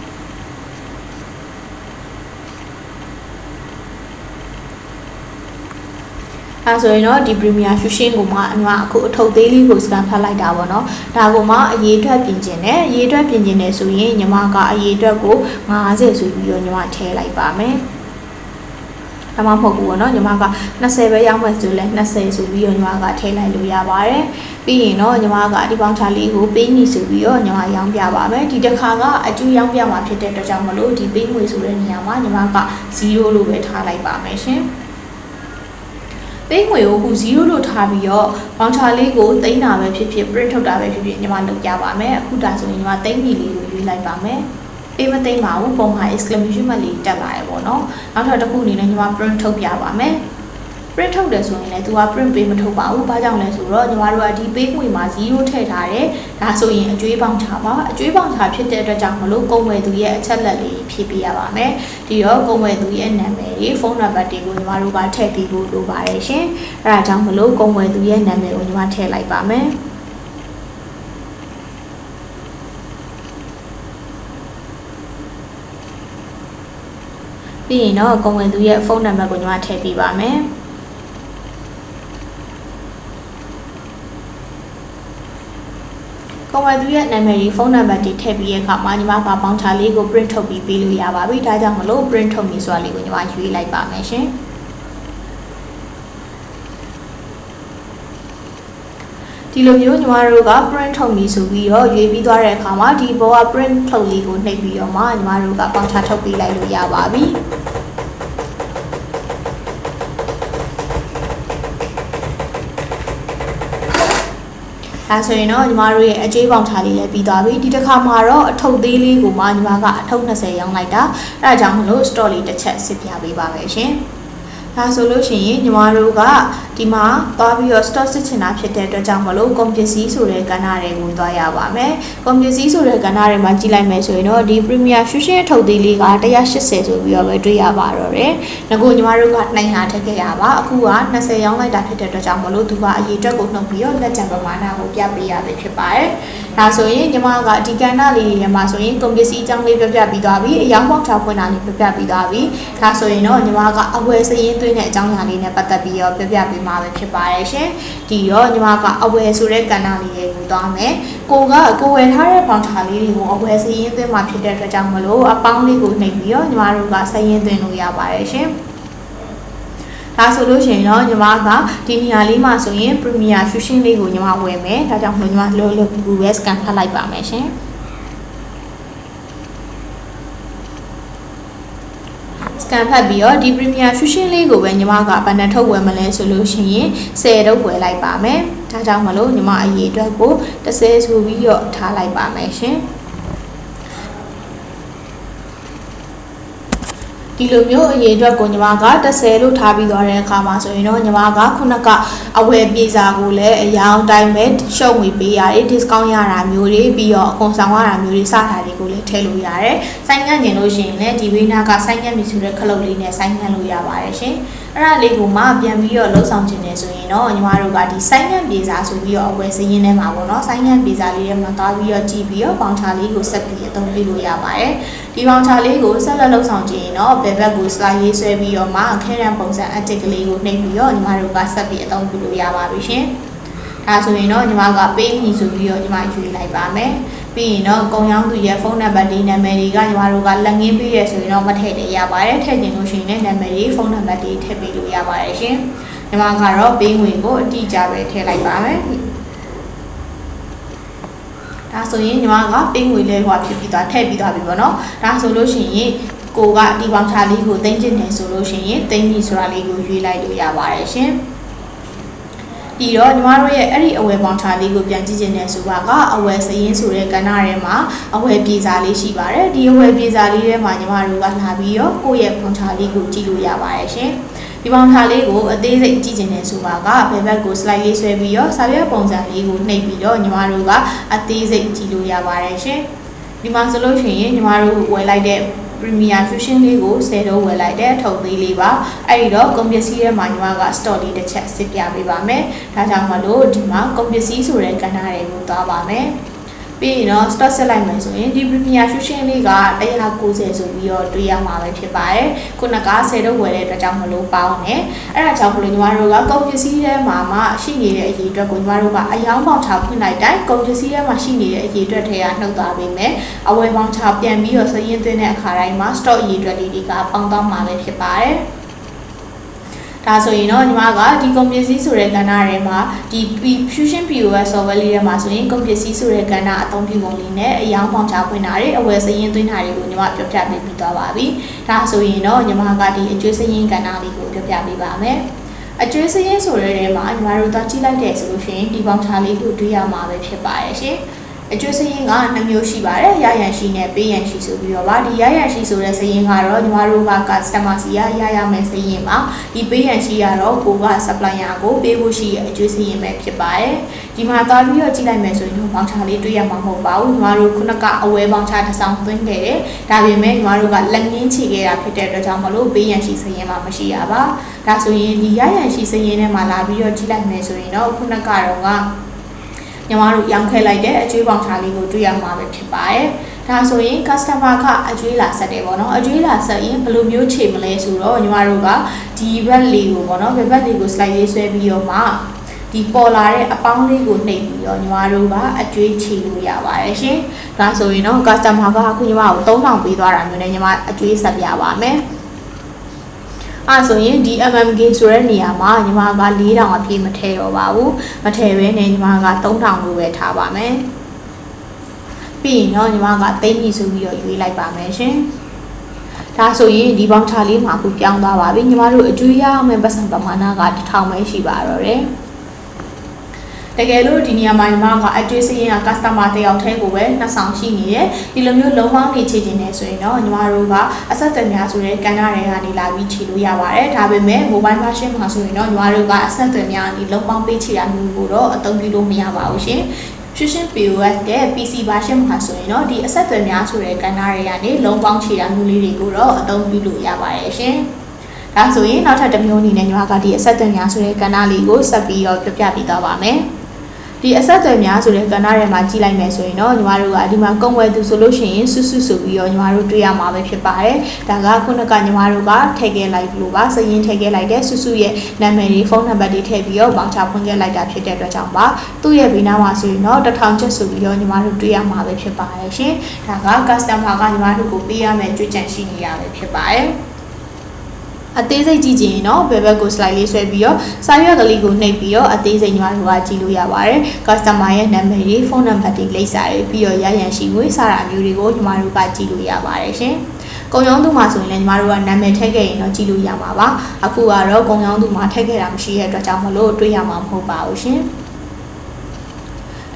အဲဆိုရင်တော့ဒီ Premier Fusion ကိုမှအမှအခုအထုပ်သေးလေးကို scan ဖတ်လိုက်တာပေါ့နော်ဒါကိုမှအရေးအတွက်ပြင်ကျင်တယ်အရေးအတွက်ပြင်ကျင်တယ်ဆိုရင်ညီမကအရေးအတွက်ကို50ဆိုပြီးတော့ညီမထည့်လိုက်ပါမယ် ဒါမှမဟုတ်ဘူးပေါ့နော်ညီမက20ပဲရောင်းမယ်ဆိုလဲ20ဆိုပြီးတော့ညီမကထည့်လိုက်လို့ရပါတယ်ပြီးရင်တော့ညီမကဒီပေါင်ချာလေးကိုပေးနေဆိုပြီးတော့ညီမရောင်းပြပါမယ်ဒီတစ်ခါကအကျိုးရောင်းပြမှာဖြစ်တဲ့အတွက်ကြောင့်မလို့ဒီပေးငွေဆိုတဲ့နေရာမှာညီမက0လို့ပဲထားလိုက်ပါမယ်ရှင်ပေးငွေကိုခု0လို့ထားပြီးတော့ပေါင်ချာလေးကိုတိန်းတာပဲဖြစ်ဖြစ် print ထုတ်တာပဲဖြစ်ဖြစ်ညီမလုပ်ကြပါမယ်အခုဒါဆိုရင်ညီမတိန်းပြီလေးကိုရွေးလိုက်ပါမယ်ပေးမသိမ်းပါဘူးပုံမှာ exclamation mark လေးတက်လာရပေါ့နော်နောက်ထပ်တစ်ခုအနေနဲ့ညီမ print ထုတ်ပြပါမယ် print ထုတ်တယ်ဆိုရင်လည်းသူက print ပေးမထုတ်ပါဘူးဘာကြောင့်လဲဆိုတော့ညီမတို့ကဒီပေးငွေမှာ0ထည့်ထားတယ်ဒါဆိုရင်အကျွေးပေါင်ချပါအကျွေးပေါင်ချဖြစ်တဲ့အတွက်ကြောင့်မလို့ကုန်ဝယ်သူရဲ့အချက်လက်လေးဖြည့်ပေးရပါမယ်ဒီတော့ကုန်ဝယ်သူရဲ့နာမည်တွေဖုန်းနံပါတ်တွေကိုညီမတို့ကထည့်ပေးဖို့လိုပါတယ်ရှင်အဲဒါကြောင့်မလို့ကုန်ဝယ်သူရဲ့နာမည်ကိုညီမထည့်လိုက်ပါမယ်ပြီးရင်တော့ကုန်ဝယ်သူရဲ့ဖုန်းနံပါတ်ကိုညီမထည့်ပေးပါမယ်ကုန်ဝယ်သူရဲ့နာမည်ကြီးဖုန်းနံပါတ်တွေထည့်ပြီးရဲ့အခါမှာညီမကပေါင်ချာလေးကို print ထုတ်ပြီးပေးလို့ရပါပြီဒါကြောင့်မလို့ print ထုတ်ပြီးဆိုတာလေးကိုညီမရွေးလိုက်ပါမယ်ရှင်ဒီလိုမျိုးညီမတို့က print ထုတ်ပြီးဆိုပြီးတော့ရွေးပြီးသွားတဲ့အခါမှာဒီဘောက print ထုတ်လေးကိုနှိပ်ပြီးတော့မှညီမတို့ကပေါင်ချထုတ်ပေးလိုက်လို့ရပါပြီဒါဆိုရင်တော့ညီမတို့ရဲ့အကျေးပေါင်ချာလေးလည်းပြီးသွားပြီဒီတစ်ခါမှာတော့အထုပ်သေးလေးကိုမှညီမကအထုပ်20ရောင်းလိုက်တာအဲဒါကြောင့်မလို့ store လေးတစ်ချက်စစ်ပြပေးပါမယ်ရှင်ဒါဆိုလို့ရှိရင်ညီမတို့ကဒီမှာသွားပြီးတော့ stock စစ်ချင်တာဖြစ်တဲ့အတွက်ကြောင့်မလို့ကုန်ပစ္စည်းဆိုတဲ့ကဏ္ဍတွေကိုသွားရပါမယ်ကုန်ပစ္စည်းဆိုတဲ့ကဏ္ဍတွေမှာကြည့်လိုက်မယ်ဆိုရင်တော့ဒီ Premier Fusion ထုတ်သေးလေးက180ဆိုပြီးတော့ပဲတွေ့ရပါတော့တယ်ငကိုညီမတို့က200ထည့်ခဲ့ရပါအခုက20ရောင်းလိုက်တာဖြစ်တဲ့အတွက်ကြောင့်မလို့သူကအရေးအတွက်ကိုနှုတ်ပြီးတော့လက်ကျန်ပမာဏကိုပြပေးရပြီဖြစ်ပါတယ်ဒါဆိုရင်ညီမကဒီကဏ္ဍလေးတွေမှာဆိုရင်ကုန်ပစ္စည်းအကြောင်းလေးပြပြပြီးသွားပြီအရောင်းပေါက်ချဖွင့်တာလေးပြပြပြီးသွားပြီဒါဆိုရင်တော့ညီမကအဝယ်စရင်းသွင်းတဲ့အကြောင်းအရာလေးနဲ့ပတ်သက်ပြီးတော့ပြပြပေးမှာပဲဖြစ်ပါတယ်ရှင်ဒီတော့ညီမကအဝယ်ဆိုတဲ့ကဏ္ဍလေးတွေကိုသွားမယ်ကိုဝယ်ထားတဲ့ပေါင်ချာလေးတွေကိုအဝယ်စရင်းသွင်းမှာဖြစ်တဲ့အတွက်ကြောင့်မလို့အပေါင်းလေးကိုနှိပ်ပြီးတော့ညီမတို့ကစရင်းသွင်းလို့ရပါတယ်ရှင်ဒါဆိုလို့ရှိရင်တော့ညီမကဒီနေရာလေးမှာဆိုရင် Premier Fusion လေးကိုညီမဝယ်မယ်ဒါကြောင့်ညီမလောလောကူပဲ scan ဖတ်လိုက်ပါမယ်ရှင်ကန်ဖတ်ပြီးတော့ဒီ Premier Fusion လေးကိုပဲညီမကဘယ်နှထုတ်ဝယ်မလဲဆိုလို့ရှိရင်10ထုတ်ဝယ်လိုက်ပါမယ်ဒါကြောင့်မလို့ညီမအရေးအတွက်ကို30ဆိုပြီးတော့ထားလိုက်ပါမယ်ရှင်ဒီလိုမျိုးအရေးအတွက်ကိုညီမက30လို့ထားပြီးသွားတဲ့အခါမှာဆိုရင်တော့ညီမကခုနကအဝယ်ပြေစာကိုလည်းအရောင်းတိုင်းပဲရှုံငွေပေးရတယ် discount ရတာမျိုးတွေပြီးတော့အခွန်ဆောင်ရတာမျိုးတွေစတာတွေကိုလည်းထည့်လို့ရတယ်စိုင်းငံ့ကျင်လို့ရှိရင်လည်းဒီဝေးနာကစိုင်းငံ့ပြီဆိုတဲ့ခလုတ်လေးနဲ့စိုင်းငံ့လို့ရပါတယ်ရှင်အဲ့ဒါလေးကိုမှပြန်ပြီးတော့လှုပ်ဆောင်ခြင်းနေဆိုရင်တော့ညီမတို့ကဒီစိုင်းငံ့ပြေစာဆိုပြီးတော့အဝယ်စရင်းထဲမှာပေါ့နော်စိုင်းငံ့ပြေစာလေးထဲမှာသွားပြီးတော့ကြည့်ပြီးတော့ပေါင်ချာလေးကိုဆက်ပြီးအသုံးပြုလို့ရပါတယ်ဒီပေါင်ချာလေးကိုဆက်လက်လှုပ်ဆောင်ခြင်းရင်တော့ဘယ်ဘက်ကို slide ရေးဆွဲပြီးတော့မှခဲရန်ပုံစံ edit ကလေးကိုနှိပ်ပြီးတော့ညီမတို့ကဆက်ပြီးအသုံးပြုလို့ရပါပြီရှင်ဒါဆိုရင်တော့ညီမကပေးမည်ဆိုပြီးတော့ညီမရွေးလိုက်ပါမယ်ပြီးရင်တော့ကုန်ရောင်းသူရဲ့ဖုန်းနံပါတ်တွေနာမည်တွေကညီမတို့ကလက်ငင်းပေးရဆိုရင်တော့မထည့်လည်းရပါတယ်ထည့်ခြင်းလို့ရှိရင်လည်းနာမည်တွေဖုန်းနံပါတ်တွေထည့်ပေးလို့ရပါတယ်ရှင်ညီမကတော့ပေးငွေကိုအတိအကျပဲထည့်လိုက်ပါမယ်ဒါဆိုရင်ညီမကပေးငွေလေးဟိုဖြစ်ပြီးသွားထည့်ပြီးသွားပြီပေါ့နော်ဒါဆိုလို့ရှိရင်ကိုကဒီပေါင်ချာလေးကိုသိမ်းကျင်နေဆိုလို့ရှိရင်သိမ်းပြီဆိုတာလေးကိုရွေးလိုက်လို့ရပါတယ်ရှင်ဒီတော့ညီမတို့ရဲ့အဲ့ဒီအဝယ်ပေါင်ချာလေးကိုပြန်ကြည့်ခြင်းနဲ့ဆိုပါကအဝယ်စရင်းဆိုတဲ့ကဏ္ဍထဲမှာအဝယ်ပြေစာလေးရှိပါတယ်ဒီအဝယ်ပြေစာလေးထဲမှာညီမတို့ကလာပြီးတော့ကိုယ့်ရဲ့ပေါင်ချာလေးကိုကြည့်လို့ရပါတယ်ရှင်ဒီပေါင်ချာလေးကိုအသေးစိတ်ကြည့်ခြင်းနဲ့ဆိုပါကဘယ်ဘက်ကို slide လေးဆွဲပြီးတော့စာရွက်ပုံစံလေးကိုနှိပ်ပြီးတော့ညီမတို့ကအသေးစိတ်ကြည့်လို့ရပါတယ်ရှင်ဒီမှာဆိုလို့ရှိရင်ညီမတို့ဝယ်လိုက်တဲ့ Premier Fusion လေးကို10တော့ဝယ်လိုက်တဲ့ထုတ်သေးလေးပါအဲ့ဒီတော့ကုန်ပစ္စည်းထဲမှာညီမက store လေးတစ်ချက်စစ်ပြပေးပါမယ်ဒါကြောင့်မလို့ဒီမှာကုန်ပစ္စည်းဆိုတဲ့ကဏ္ဍတွေကိုသွားပါမယ်ပြီးရင်တော့ stock ဆက်လိုက်မယ်ဆိုရင်ဒီ Premier Fusion လေးက190ဆိုပြီးတော့တွေ့ရမှာပဲဖြစ်ပါတယ်ခုနက10တော့ဝယ်တဲ့အတွက်ကြောင့်မလို့ပေါင်းတယ်အဲ့ဒါကြောင့်မလို့ညီမတို့ကကုန်ပစ္စည်းထဲမှာမှရှိနေတဲ့အရေးအတွက်ကိုညီမတို့ကအယောင်းပေါင်ချဖွင့်လိုက်တိုင်းကုန်ပစ္စည်းထဲမှာရှိနေတဲ့အရေးအတွက်ထဲကနှုတ်သွားပေးမယ်အဝယ်ပေါင်ချပြန်ပြီးတော့စရင်းသွင်းတဲ့အခါတိုင်းမှာ stock အရေးအတွက်တွေကပေါင်းတော့မှာပဲဖြစ်ပါတယ် ဒါဆိုရင်တော့ညီမကဒီကုန်ပစ္စည်းဆိုတဲ့ကဏ္ဍထဲမှာဒီ Fusion POS software လေးထဲမှာဆိုရင်ကုန်ပစ္စည်းဆိုတဲ့ကဏ္ဍအသုံးပြုပုံလေးနဲ့အယောင်ပေါင်ချဖွင့်တာတွေအဝယ်စရင်းသွင်းတာတွေကိုညီမပြောပြပေးပြီးသွားပါပြီဒါဆိုရင်တော့ညီမကဒီအကျွေးစရင်းကဏ္ဍလေးကိုပြောပြပေးပါမယ်အကျွေးစရင်းဆိုတဲ့နေရာမှာညီမတို့သွားကြည့်လိုက်တဲ့ဆိုလို့ရှိရင်ဒီပေါင်ချလေးကိုတွေ့ရမှာပဲဖြစ်ပါရဲ့ရှင်အကျွေးစရင်းက2မျိုးရှိပါတယ်ရရန်ရှိနဲ့ပေးရန်ရှိဆိုပြီးတော့ဗာဒီရရန်ရှိဆိုတဲ့စရင်းကတော့ညီမတို့က customer စီရရမယ်စရင်းပါဒီပေးရန်ရှိကတော့ကိုက supplier ကိုပေးဖို့ရှိရဲ့အကျွေးစရင်းပဲဖြစ်ပါတယ်ဒီမှာသွားပြီးတော့ကြည့်လိုက်မယ်ဆိုရင်ပေါင်ချလေးတွေ့ရမှာမဟုတ်ပါဘူးညီမတို့ခုနကအဝဲပေါင်ချတစ်ဆောင်သွင်းခဲ့တယ်ဒါပေမဲ့ညီမတို့ကလက်ငင်းချခဲ့တာဖြစ်တဲ့အတွက်ကြောင့်မလို့ပေးရန်ရှိစရင်းမှာမရှိရပါဒါဆိုရင်ဒီရရန်ရှိစရင်းထဲမှာလာပြီးတော့ကြည့်လိုက်မယ်ဆိုရင်တော့ခုနကတော့ညီမတို့ရောင်းခဲ့လိုက်တဲ့အကျွေးပေါင်ချလေးကိုတွေ့ရမှာပဲဖြစ်ပါတယ်။ဒါဆိုရင် customer ကအကျွေးလာဆက်တယ်ပေါ့နော်။အကျွေးလာဆက်ရင်ဘယ်လိုမျိုးခြေမလဲဆိုတော့ညီမတို့ကဒီဘက်လေးကိုပေါ့နော်။ဘက်လေးကို slide လေးဆွဲပြီးတော့မှဒီပေါ်လာတဲ့အပေါင်းလေးကိုနှိပ်ပြီးတော့ညီမတို့ကအကျွေးခြေလို့ရပါတယ်ရှင်။ဒါဆိုရင်တော့ customer ကအခုညီမကို3000ပေးသွားတာမျိုးနဲ့ညီမအကျွေးဆက်ပြပါမယ်။ဆိုရင်ဒီ MMK ဆိုတဲ့နေရာမှာညီမက4000အပြည့်မထည့်တော့ပါဘူးမထည့်ဘဲနဲ့ညီမက3000လို့ပဲထားပါမယ်ပြီးရင်တော့ညီမကသိန်းကြီးဆိုပြီးတော့ရွေးလိုက်ပါမယ်ရှင်ဒါဆိုရင်ဒီပေါင်ချလေးမှာခုပြောင်းသွားပါပြီညီမတို့အကျွေးရအောင်ပတ်စံပမာဏက1000ပဲရှိပါတော့တယ်တကယ်လို့ဒီနေရာမှာညီမကအကျွေးစရင်းက customer တယောက်တည်းကိုပဲနှစ်ဆောင်ရှိနေတယ်ဒီလိုမျိုးလုံးဝနေချေချင်နေဆိုရင်တော့ညီမတို့ကအဆက်အသွယ်များဆိုတဲ့ကဏ္ဍတွေကနေလာပြီးခြေလို့ရပါတယ်ဒါပေမဲ့ mobile version မှာဆိုရင်တော့ညီမတို့ကအဆက်အသွယ်များကနေလုံးပေါင်းပေးချေတာမျိုးကိုတော့အသုံးပြုလို့မရပါဘူးရှင် Fusion POS ရဲ့ PC version မှာဆိုရင်တော့ဒီအဆက်အသွယ်များဆိုတဲ့ကဏ္ဍတွေကနေလုံးပေါင်းခြေတာမျိုးလေးတွေကိုတော့အသုံးပြုလို့ရပါတယ်ရှင်ဒါဆိုရင်နောက်ထပ်တစ်မျိုးအနေနဲ့ညီမကဒီအဆက်အသွယ်များဆိုတဲ့ကဏ္ဍလေးကိုဆက်ပြီးတော့ပြပြပေးသွားပါမယ်ဒီအဆက်အသွယ်များဆိုတဲ့ကဏ္ဍတွေမှာကြည့်လိုက်မယ်ဆိုရင်တော့ညီမတို့ကဒီမှာကုံဝယ်သူဆိုလို့ရှိရင်စုစုဆိုပြီးတော့ညီမတို့တွေ့ရမှာပဲဖြစ်ပါတယ်ဒါကခုနကညီမတို့ကထည့်ခဲ့လိုက်လို့ပါစရင်းထည့်ခဲ့လိုက်တဲ့စုစုရဲ့နာမည်တွေဖုန်းနံပါတ်တွေထည့်ပြီးတော့ပေါင်ချဖွင့်ခဲ့လိုက်တာဖြစ်တဲ့အတွက်ကြောင့်ပါသူ့ရဲ့ဘေးနားမှာဆိုရင်တော့1000ကျပ်ဆိုပြီးတော့ညီမတို့တွေ့ရမှာပဲဖြစ်ပါတယ်ရှင်ဒါက customer ကညီမတို့ကိုပေးရမယ်ကြွေးကြံရှိနေရပဲဖြစ်ပါတယ်အသေးစိတ်ကြည့်ကြည့်ရင်တော့ဘယ်ဘက်ကို slide လေးဆွဲပြီးတော့စာရွက်ကလေးကိုနှိပ်ပြီးတော့အသေးစိတ်ညီမတို့ကကြည့်လို့ရပါတယ် customer ရဲ့နာမည်တွေဖုန်းနံပါတ်တွေလိပ်စာတွေပြီးတော့ရရန်ရှိငွေစတာမျိုးတွေကိုညီမတို့ကကြည့်လို့ရပါတယ်ရှင်ကုန်ရောင်းသူမှာဆိုရင်လည်းညီမတို့ကနာမည်ထည့်ခဲ့ရင်တော့ကြည့်လို့ရမှာပါအခုကတော့ကုန်ရောင်းသူမှာထည့်ခဲ့တာမရှိတဲ့အတွက်ကြောင့်မလို့တွေ့ရမှာမဟုတ်ပါဘူးရှင်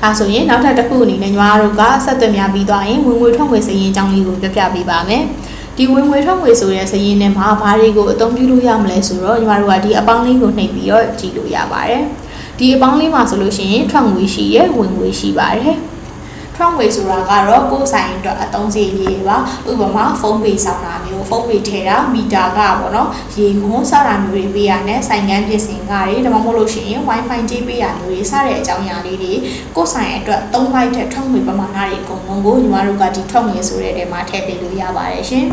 ဒါဆိုရင်နောက်ထပ်တစ်ခုအနေနဲ့ညီမတို့ကဆက်သွယ်များပြီးသွားရင်ဝင်ငွေထွက်ငွေစရင်းအကြောင်းလေးကိုပြပြပေးပါမယ်ဒီဝင်ငွေထွက်ငွေဆိုတဲ့စရင်းထဲမှာဘာတွေကိုအသုံးပြုလို့ရမလဲဆိုတော့ညီမတို့ကဒီအပေါင်းလေးကိုနှိပ်ပြီးတော့ကြည့်လို့ရပါတယ်ဒီအပေါင်းလေးမှာဆိုလို့ရှိရင်ထွက်ငွေရှိရဝင်ငွေရှိပါတယ်ထွက်ငွေဆိုတာကတော့ကိုယ်ဆိုင်အတွက်အသုံးစရိတ်လေးပါဥပမာဖုန်းပေးဆောင်တာမျိုးဖုန်းပေးထည့်တာမီတာကပေါ့နော်ရေခွန်းစတာမျိုးတွေပေးရတဲ့ဆိုင်ကန်းပြင်ဆင်ကားတွေဒါမှမဟုတ်လို့ရှိရင် Wi-Fi ကြေးပေးရမျိုးတွေစတဲ့အကြောင်းအရာလေးတွေကိုယ်ဆိုင်အတွက်သုံးလိုက်တဲ့ထွက်ငွေပမာဏတွေအကုန်လုံးကိုညီမတို့ကဒီထွက်ငွေဆိုတဲ့နေရာမှာထည့်ပေးလို့ရပါတယ်ရှင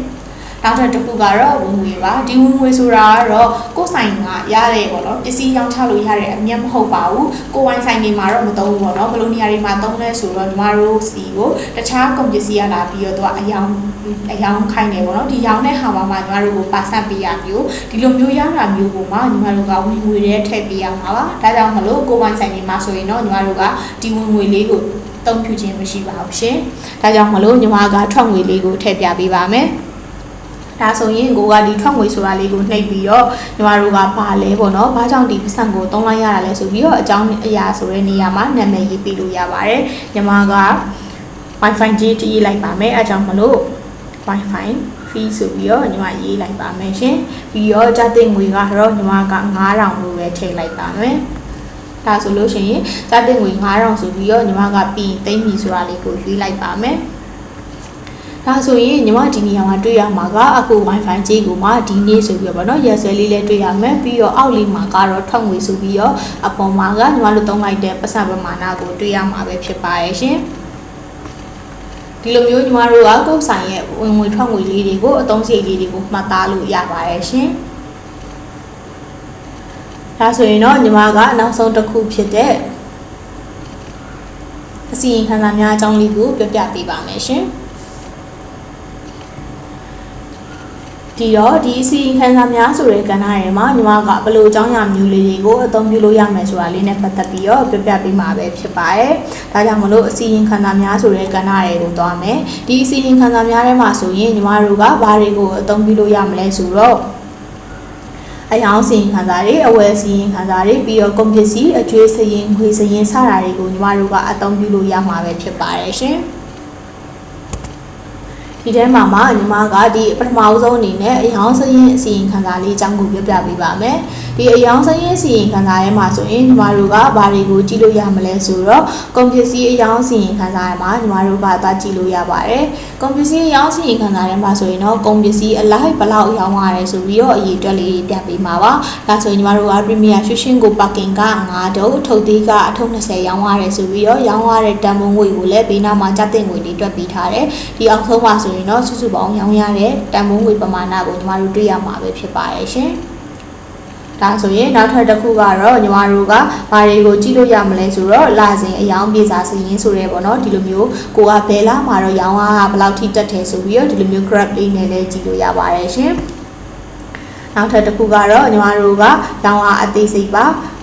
်နောက်ထပ်တစ်ခုကတော့ဝင်ငွေပါဒီဝင်ငွေဆိုတာကတော့ကိုယ်ဆိုင်ကရတဲ့ပေါ့နော်ပစ္စည်းရောင်းချလို့ရတဲ့အမြတ်မဟုတ်ပါဘူးကိုယ်ဝိုင်းဆိုင်တွေမှာတော့မသုံးဘူးပေါ့နော်ဘယ်လိုနေရာတွေမှာသုံးလဲဆိုတော့ညီမတို့စီကိုတခြားကုန်ပစ္စည်းရလာပြီးတော့သူကအယောင်ခိုင်းနေပေါ့နော်ဒီရောင်းတဲ့ဟာမှာညီမတို့ကိုပါဆက်ပေးရမျိုးဒီလိုမျိုးရတာမျိုးကိုမှညီမတို့ကဝင်ငွေတွေထည့်ပေးရမှာပါဒါကြောင့်မလို့ကိုယ်ဝိုင်းဆိုင်တွေမှာဆိုရင်တော့ညီမတို့ကဒီဝင်ငွေလေးကိုတုံ့ပြုခြင်းမရှိပါဘူးရှင်ဒါကြောင့်မလို့ညီမကထွက်ငွေလေးကိုထည့်ပြပေးပါမယ်ဒါဆိုရင်ကိုကဒီထွက်ငွေဆိုတာလေးကိုနှိပ်ပြီးတော့ညီမတို့ကဘာလဲပေါ့နော်ဘာကြောင့်ဒီပတ်စံကိုသုံးလိုက်ရတာလဲဆိုပြီးတော့အကြောင်းအရာဆိုတဲ့နေရာမှာနာမည်ရေးပေးလို့ရပါတယ်ညီမက Wi-Fi ကြီးတည်လိုက်ပါမယ်အဲကြောင့်မလို့ Wi-Fi fee ဆိုပြီးတော့ညီမရေးလိုက်ပါမယ်ရှင်ပြီးတော့ကြတဲ့ငွေကတော့ညီမက9000လို့ပဲထည့်လိုက်ပါမယ်ဒါဆိုလို့ရှိရင်ကြတဲ့ငွေ9000ဆိုပြီးတော့ညီမကပြီးသိမ်းပြီဆိုတာလေးကိုရွေးလိုက်ပါမယ်ဒါဆိုရင်ညီမဒီနေရာမှာတွေ့ရမှာကအခု Wi-Fi ကြေးကိုမှဒီနေ့ဆိုပြီးတော့ဗောနော်ရက်ဆွဲလေးလည်းတွေ့ရမယ်ပြီးတော့အောက်လေးမှာကတော့ထွက်ငွေဆိုပြီးတော့အပေါ်မှာကညီမတို့သုံးလိုက်တဲ့ပတ်စံပမာဏကိုတွေ့ရမှာပဲဖြစ်ပါရဲ့ရှင်ဒီလိုမျိုးညီမတို့ကကိုယ်ဆိုင်ရဲ့ဝင်ငွေထွက်ငွေလေးတွေကိုအသုံးစရိတ်လေးတွေကိုမှတ်သားလို့ရပါရဲ့ရှင်ဒါဆိုရင်တော့ညီမကနောက်ဆုံးတစ်ခုဖြစ်တဲ့အစီရင်ခံစာများအကြောင်းလေးကိုပြပြပေးပါမယ်ရှင် ဒီတော့ဒီစီရင်ခံစာများဆိုတဲ့ကဏ္ဍတွေမှာညီမကဘယ်လိုအကြောင်းအရာမျိုးလေးတွေကိုအသုံးပြုလို့ရမယ်ဆိုတာလေးနဲ့ပတ်သက်ပြီးတော့ပြပြပေးမှာပဲဖြစ်ပါတယ်။ဒါကြောင့်မလို့အစီရင်ခံစာများဆိုတဲ့ကဏ္ဍတွေကိုသွားမယ်။ဒီအစီရင်ခံစာများထဲမှာဆိုရင်ညီမတို့ကဘာတွေကိုအသုံးပြုလို့ရမလဲဆိုတော့အယောင်စီရင်ခံစာတွေအဝယ်စီရင်ခံစာတွေပြီးတော့ကုန်ပစ္စည်းအကျွေးစရင်ငွေစရင်စတာတွေကိုညီမတို့ကအသုံးပြုလို့ရမှာပဲဖြစ်ပါတယ်ရှင်။ဒီထဲမှာညီမကဒီပထမအဆုံးအနေနဲ့အယောင်စရင်အစီရင်ခံစာလေးအကြောင်းကိုပြပြပေးပါမယ်။ဒီအယောင်စရင်အစီရင်ခံစာထဲမှာဆိုရင်ညီမတို့ကဘာတွေကိုကြည့်လို့ရမလဲဆိုတော့ကုန်ပစ္စည်းအယောင်စီရင်ခံစာထဲမှာညီမတို့ကသွားကြည့်လို့ရပါတယ်။ကုန်ပစ္စည်းအယောင်စီရင်ခံစာထဲမှာဆိုရင်တော့ကုန်ပစ္စည်းအလိုက်ဘလောက်ရောင်းရတယ်ဆိုပြီးတော့အရေးအတွက်လေးပြပေးမှာပါ။ဒါဆိုရင်ညီမတို့က Premier Fusion ကို parking က9တုပ်ထုတ်သေးကအထုပ်20ရောင်းရတယ်ဆိုပြီးတော့ရောင်းရတဲ့တန်ဖိုးငွေကိုလည်းဘေးနားမှာကျတဲ့ငွေတွေတွက်ပေးထားတယ်။ဒီအောင်ဆုံးပါဆိုရင်တော့စုစုပေါင်းရောင်းရတဲ့တန်ဖိုးငွေပမာဏကိုညီမတို့တွေ့ရမှာပဲဖြစ်ပါတယ်ရှင်။ဒါဆိုရင်နောက်ထပ်တစ်ခုကတော့ညီမတို့ကဘာတွေကိုကြည့်လို့ရမလဲဆိုတော့လာစဉ်အယောင်ပြေစာစရင်းဆိုရဲပေါ့နော်ဒီလိုမျိုးကိုကဘယ်လာမှာတော့ရောင်းအားဘယ်လောက်ထိတက်တယ်ဆိုပြီးတော့ဒီလိုမျိုး graph လေးနဲ့လည်းကြည့်လို့ရပါတယ်ရှင်။နောက်ထပ်တစ်ခုကတော့ညီမတို့ကရောင်းအားအသေးစိတ်ပ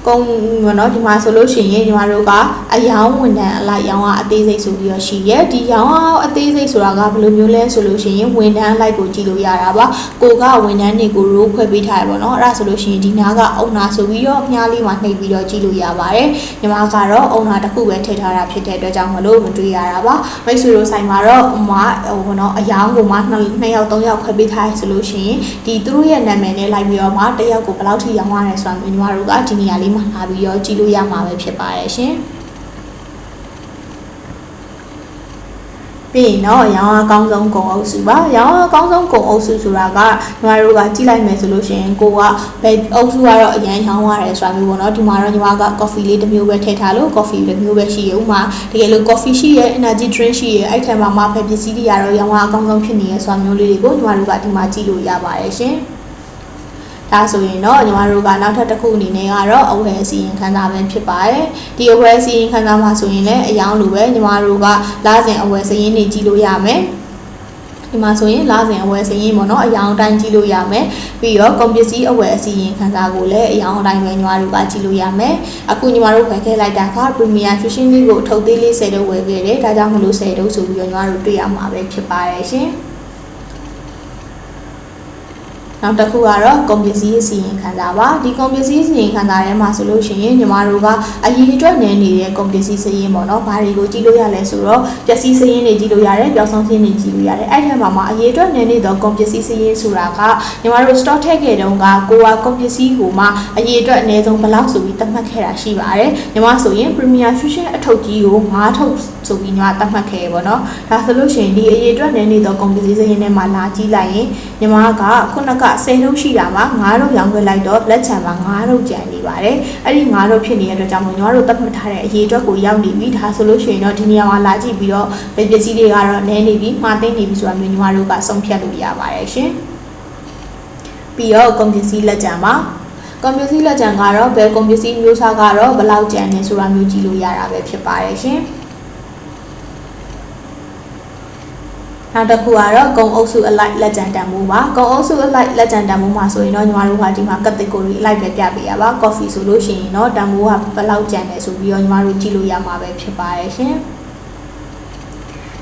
ါကုန်နော်ဒီမှာဆိုလို့ရှိရင်ညီမတို့ကအယောင်ဝန်ထမ်းအလိုက်ရောင်းအားအသေးစိတ်ဆိုပြီးတော့ရှိရဲဒီရောင်းအားအသေးစိတ်ဆိုတာကဘယ်လိုမျိုးလဲဆိုလို့ရှိရင်ဝန်ထမ်းအလိုက်ကိုကြည့်လို့ရတာပါကိုကဝန်ထမ်းတွေကိုရိုးခွဲပေးထားရပါတော့အဲ့ဒါဆိုလို့ရှိရင်ဒီနားကအုံနာဆိုပြီးတော့မြားလေးမှာနှိပ်ပြီးတော့ကြည့်လို့ရပါတယ်ညီမကတော့အုံနာတစ်ခုပဲထည့်ထားတာဖြစ်တဲ့အတွက်ကြောင့်မလို့မတွေ့ရတာပါမိတ်ဆွေတို့ဆိုင်မှာတော့ဟိုနော်အယောင်ကိုမှ2ယောက်3ယောက်ခွဲပေးထားရဆိုလို့ရှိရင်ဒီသူတို့ရဲ့နာမည်နဲ့လိုက်ပြီးတော့မှတစ်ယောက်ကိုဘယ်လောက်ထိရောင်းရတယ်ဆိုတာမျိုးညီမတို့ကဒီနေရာလေးမှာလာပြီးတော့ကြည့်လို့ရမှာပဲဖြစ်ပါတယ်ရှင်ပြီးရင်တော့ရောင်းအားကောင်းဆုံးကုန်အုပ်စုပါရောင်းအားကောင်းဆုံးကုန်အုပ်စုဆိုတာကညီမတို့ကကြည့်လိုက်မယ်ဆိုလို့ရှိရင်ကိုကဘယ်အုပ်စုကတော့အရင်ရောင်းရတယ်ဆိုတာမျိုးပေါ့နော်ဒီမှာတော့ညီမက coffee လေးတစ်မျိုးပဲထည့်ထားလို့ coffee တစ်မျိုးပဲရှိရဥမာတကယ်လို့ coffee ရှိရ energy drink ရှိရအဲ့ထက်မှာမှပဲပစ္စည်းတွေကတော့ရောင်းအားအကောင်းဆုံးဖြစ်နေရဆိုတာမျိုးလေးတွေကိုညီမတို့ကဒီမှာကြည့်လို့ရပါတယ်ရှင်ဒါဆိုရင်တော့ညီမတို့ကနောက်ထပ်တစ်ခုအနေနဲ့ကတော့အဝယ်အစီရင်ခံစာပဲဖြစ်ပါတယ်ဒီအဝယ်အစီရင်ခံစာမှာဆိုရင်လည်းအယောင်လိုပဲညီမတို့ကလာစဉ်အဝယ်စရင်းတွေကြည့်လို့ရမယ်ဒီမှာဆိုရင်လာစဉ်အဝယ်စရင်းပေါ့နော်အယောင်တိုင်းကြည့်လို့ရမယ်ပြီးတော့ကုန်ပစ္စည်းအဝယ်အစီရင်ခံစာကိုလည်းအယောင်တိုင်းပဲညီမတို့ကကြည့်လို့ရမယ်အခုညီမတို့ဝယ်ခဲ့လိုက်တာက Premier Fusion လေးကိုထုတ်သေးလေး10တုပ်ဝယ်ခဲ့တယ်ဒါကြောင့်မလို့10တုပ်ဆိုပြီးတော့ညီမတို့တွေ့ရမှာပဲဖြစ်ပါတယ်ရှင်နောက်တစ်ခုကတော့ကုန်ပစ္စည်းစီရင်ခံစာပါဒီကုန်ပစ္စည်းစီရင်ခံစာထဲမှာဆိုလို့ရှိရင်ညီမတို့ကအရေးအတွက်နည်းနေတဲ့ကုန်ပစ္စည်းစီရင်ပေါ့နော်ဘာတွေကိုကြည့်လို့ရလဲဆိုတော့ပစ္စည်းစီရင်တွေကြည့်လို့ရတယ်ပျောက်ဆုံးစီရင်တွေကြည့်လို့ရတယ်အဲ့ထက်မှာအရေးအတွက်နည်းနေသောကုန်ပစ္စည်းစီရင်ဆိုတာကညီမတို့ stock ထည့်ခဲ့တုန်းကကိုကကုန်ပစ္စည်းကိုမှအရေးအတွက်အနည်းဆုံးဘယ်လောက်ဆိုပြီးသတ်မှတ်ခဲ့တာရှိပါတယ်ညီမဆိုရင် Premier Fusion အထုပ်ကြီးကို9ထုပ်ဆိုပြီးညီမသတ်မှတ်ခဲ့ရပေါ့နော်ဒါဆိုလို့ရှိရင်ဒီအရေးအတွက်နည်းနေသောကုန်ပစ္စည်းစီရင်တွေမှာလာကြည့်လိုက်ရင်ညီမကခုနက10တုပ်ရှိတာမှာ9တုပ်ရောင်းခဲ့လိုက်တော့လက်ချံမှာ9တုပ်ကျန်နေပါတယ်အဲ့ဒီ9တုပ်ဖြစ်နေတဲ့အတွက်ကြောင့်မို့ညီမတို့သတ်မှတ်ထားတဲ့အရေးအတွက်ကိုရောက်နေပြီဒါဆိုလို့ရှိရင်တော့ဒီနေရာမှာလာကြည့်ပြီးတော့ပစ္စည်းတွေကတော့နည်းနေပြီမှားသိနေပြီဆိုတာမျိုးညီမတို့ကဆုံးဖြတ်လို့ရပါတယ်ရှင်ပြီးတော့ကုန်ပစ္စည်းလက်ကျန်ပါကုန်ပစ္စည်းလက်ကျန်ကတော့ဘယ်ကုန်ပစ္စည်းမျိုးစားကတော့ဘယ်လောက်ကျန်နေဆိုတာမျိုးကြည့်လို့ရတာပဲဖြစ်ပါတယ်ရှင်နောက်တစ်ခုကတော့ကုန်အုပ်စုအလိုက်လက်ကျန်တန်ဖိုးပါကုန်အုပ်စုအလိုက်လက်ကျန်တန်ဖိုးမှာဆိုရင်တော့ညီမတို့ကဒီမှာ category အလိုက်ပဲပြပေးရပါ coffee ဆိုလို့ရှိရင်တော့တန်ဖိုးကဘယ်လောက်ကျန်လဲဆိုပြီးတော့ညီမတို့ကြည့်လို့ရမှာပဲဖြစ်ပါတယ်ရှင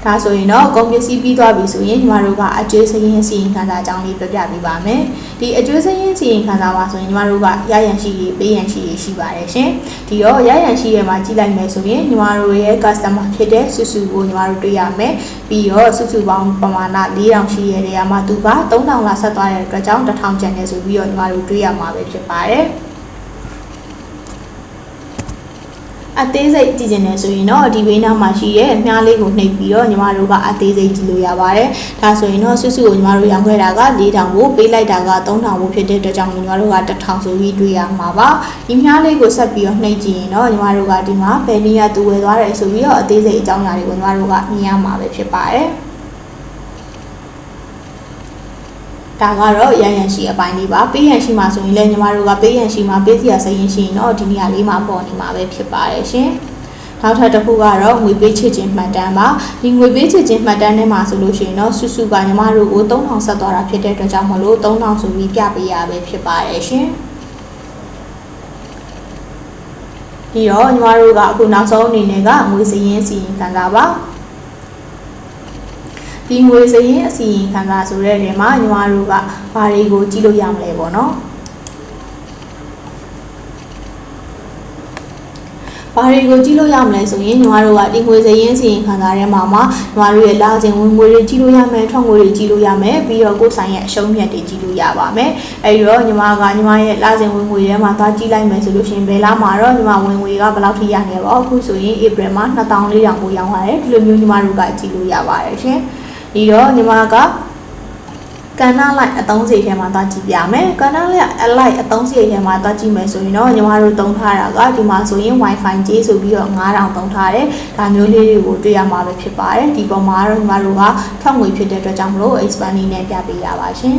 ်ဒါဆိုရင်တော့ကုန်ပစ္စည်းပြီးသွားပြီဆိုရင်ညီမတို့ကအကျွေးစရင်းစီရင်ခံစာအကြောင်းလေးပြပြပေးပါမယ်ဒီအကျွေးစရင်းစီရင်ခံစာမှာဆိုရင်ညီမတို့ကရရန်ရှိရေးပေးရန်ရှိရေးရှိပါတယ်ရှင်ဒီတော့ရရန်ရှိရေးမှာကြည့်လိုက်မယ်ဆိုရင်ညီမတို့ရဲ့ customer ဖြစ်တဲ့စုစုကိုညီမတို့တွေ့ရမယ်ပြီးတော့စုစုပေါင်းပမာဏ4000ရှိရတဲ့နေရာမှာသူက3000လာဆက်သွားတဲ့အတွက်ကြောင့်1000ကျန်နေဆိုပြီးတော့ညီမတို့တွေ့ရမှာပဲဖြစ်ပါတယ်အသေးစိတ်ကြည့်နေတယ်ဆိုရင်တော့ဒီဘေးနားမှာရှိတဲ့မြားလေးကိုနှိပ်ပြီးတော့ညီမတို့ကအသေးစိတ်ကြည့်လို့ရပါတယ်။ဒါဆိုရင်တော့စုစုကိုညီမတို့ရောင်းခဲ့တာက4000ကိုပေးလိုက်တာက3000ကိုဖြစ်တဲ့အတွက်ကြောင့်ညီမတို့က1000ဆိုပြီးတွေ့ရမှာပါ။ဒီမြားလေးကိုဆက်ပြီးတော့နှိပ်ကြည့်ရင်တော့ညီမတို့ကဒီမှာဘယ်နည်းကသူဝယ်သွားတယ်ဆိုပြီးတော့အသေးစိတ်အကြောင်းအရာတွေကိုညီမတို့ကမြင်ရမှာပဲဖြစ်ပါတယ်။ဒါကတော့ရရန်ရှိအပိုင်းလေးပါပေးရန်ရှိမှာဆိုရင်လည်းညီမတို့ကပေးရန်ရှိမှာပေးစီရစရင်ရှိရင်တော့ဒီနေရာလေးမှာပေါ်နေမှာပဲဖြစ်ပါတယ်ရှင် နောက်ထပ်တစ်ခုကတော့ငွေပေးချေခြင်းမှတ်တမ်းပါဒီငွေပေးချေခြင်းမှတ်တမ်းထဲမှာဆိုလို့ရှိရင်တော့စုစုကညီမတို့ကို3000ဆက်သွားတာဖြစ်တဲ့အတွက်ကြောင့်မလို့3000ဆိုပြီးပြပေးရပဲဖြစ်ပါတယ်ရှင်ပြီးတော့ညီမတို့ကအခုနောက်ဆုံးအနေနဲ့ကငွေစရင်းစီရင်ခံစားပါဒီငွေစရင်းအစီရင်ခံစားဆိုတဲ့နေရာမှာညီမတို့ကဘာတွေကိုကြည့်လို့ရမလဲပေါ့နော်ဘာတွေကိုကြည့်လို့ရမလဲဆိုရင်ညီမတို့ကဒီငွေစရင်းစီရင်ခံစားထဲမှာညီမတို့ရဲ့လာစဉ်ဝင်ငွေတွေကြည့်လို့ရမယ်ထွက်ငွေတွေကြည့်လို့ရမယ်ပြီးတော့ကိုယ်ဆိုင်ရဲ့အရှုံးမြတ်တွေကြည့်လို့ရပါမယ်အဲဒီတော့ညီမရဲ့လာစဉ်ဝင်ငွေထဲမှာသွားကြည့်လိုက်မယ်ဆိုလို့ရှိရင်ဘယ်လမှာတော့ညီမဝင်ငွေကဘယ်လောက်ထိရနေပါအခုဆိုရင် April မှာ2400ကိုရောင်းရတယ်ဒီလိုမျိုးညီမတို့ကကြည့်လို့ရပါတယ်ရှင်ပြီးတော့ညီမကကဏ္ဍလိုက်အသုံးစရိတ်ထဲမှာသွားကြည့်ပြမယ်ကဏ္ဍလိုက်အလိုက်အသုံးစရိတ်ထဲမှာသွားကြည့်မယ်ဆိုရင်တော့ညီမတို့သုံးထားတာကဒီမှာဆိုရင် Wi-Fi ကြေးဆိုပြီးတော့9000သုံးထားတယ်ဒါမျိုးလေးတွေကိုတွေ့ရမှာပဲဖြစ်ပါတယ်ဒီပုံမှာတော့ညီမတို့ကထွက်ငွေဖြစ်တဲ့အတွက်ကြောင့်မလို့ expanding နဲ့ပြပေးရပါရှင်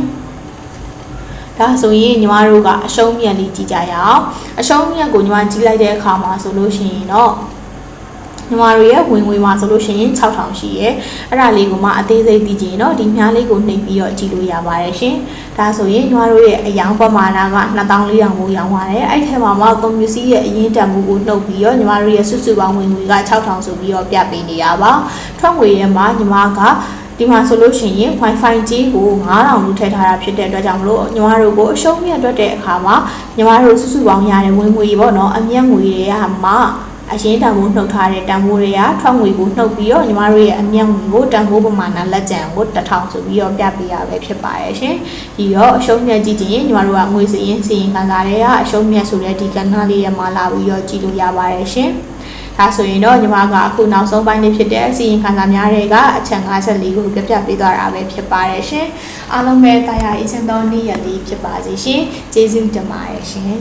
ဒါဆိုရင်ညီမတို့ကအရှုံးမြတ်လေးကြည့်ကြရအောင်အရှုံးမြတ်ကိုညီမကြည့်လိုက်တဲ့အခါမှာဆိုလို့ရှိရင်တော့ညီမတို့ရဲ့ဝင်ငွေမှာဆိုလို့ရှိရင်6000ရှိရဲအဲ့ဒါလေးကိုမှအသေးစိတ်သိချင်တော့ဒီမြားလေးကိုနှိပ်ပြီးတော့ကြည့်လို့ရပါတယ်ရှင်ဒါဆိုရင်ညီမတို့ရဲ့အယောင်ပမာဏက2400ကိုရောင်းပါတယ်အဲ့ထဲမှာကွန်ပျူတာရဲ့အရင်တန်ဖိုးကိုနှုတ်ပြီးတော့ညီမတို့ရဲ့စုစုပေါင်းဝင်ငွေက6000ဆိုပြီးတော့ပြပေးနေရပါထွက်ငွေရဲ့မှာညီမကဒီမှာဆိုလို့ရှိရင် Wi-Fi ကြီးကို9000လို့ထည့်ထားတာဖြစ်တဲ့အတွက်ကြောင့်မလို့ညီမတို့ကိုအရှုံးမြတ်တွက်တဲ့အခါမှာညီမတို့စုစုပေါင်းရတဲ့ဝင်ငွေပေါ့နော်အမြတ်ငွေတွေကမှအရင်တန်ဖိုးနှုတ်ထားတဲ့တန်ဖိုးတွေကထွက်ငွေကိုနှုတ်ပြီးတော့ညီမတို့ရဲ့အမြတ်ငွေကိုတန်ဖိုးပမာဏလက်ကျန်ကို1000ဆိုပြီးတော့ပြပေးရပဲဖြစ်ပါရဲ့ရှင်ဒီတော့အရှုံးမြတ်ကြည့်ချင်ရင်ညီမတို့ကငွေစရင်းခံစားတွေကအရှုံးမြတ်ဆိုတဲ့ဒီကဏ္ဍလေးရဲ့မှာလာပြီးတော့ကြည့်လို့ရပါတယ်ရှင်ဒါဆိုရင်တော့ညီမကအခုနောက်ဆုံးပိုင်းလေးဖြစ်တဲ့အစီရင်ခံစာများတွေကအချက်5ချက်လေးကိုပြပြပေးသွားတာပဲဖြစ်ပါတယ်ရှင်အားလုံးပဲတရားအချင်းသောနေ့ရက်လေးဖြစ်ပါစေရှင်ကျေးဇူးတင်ပါတယ်ရှင်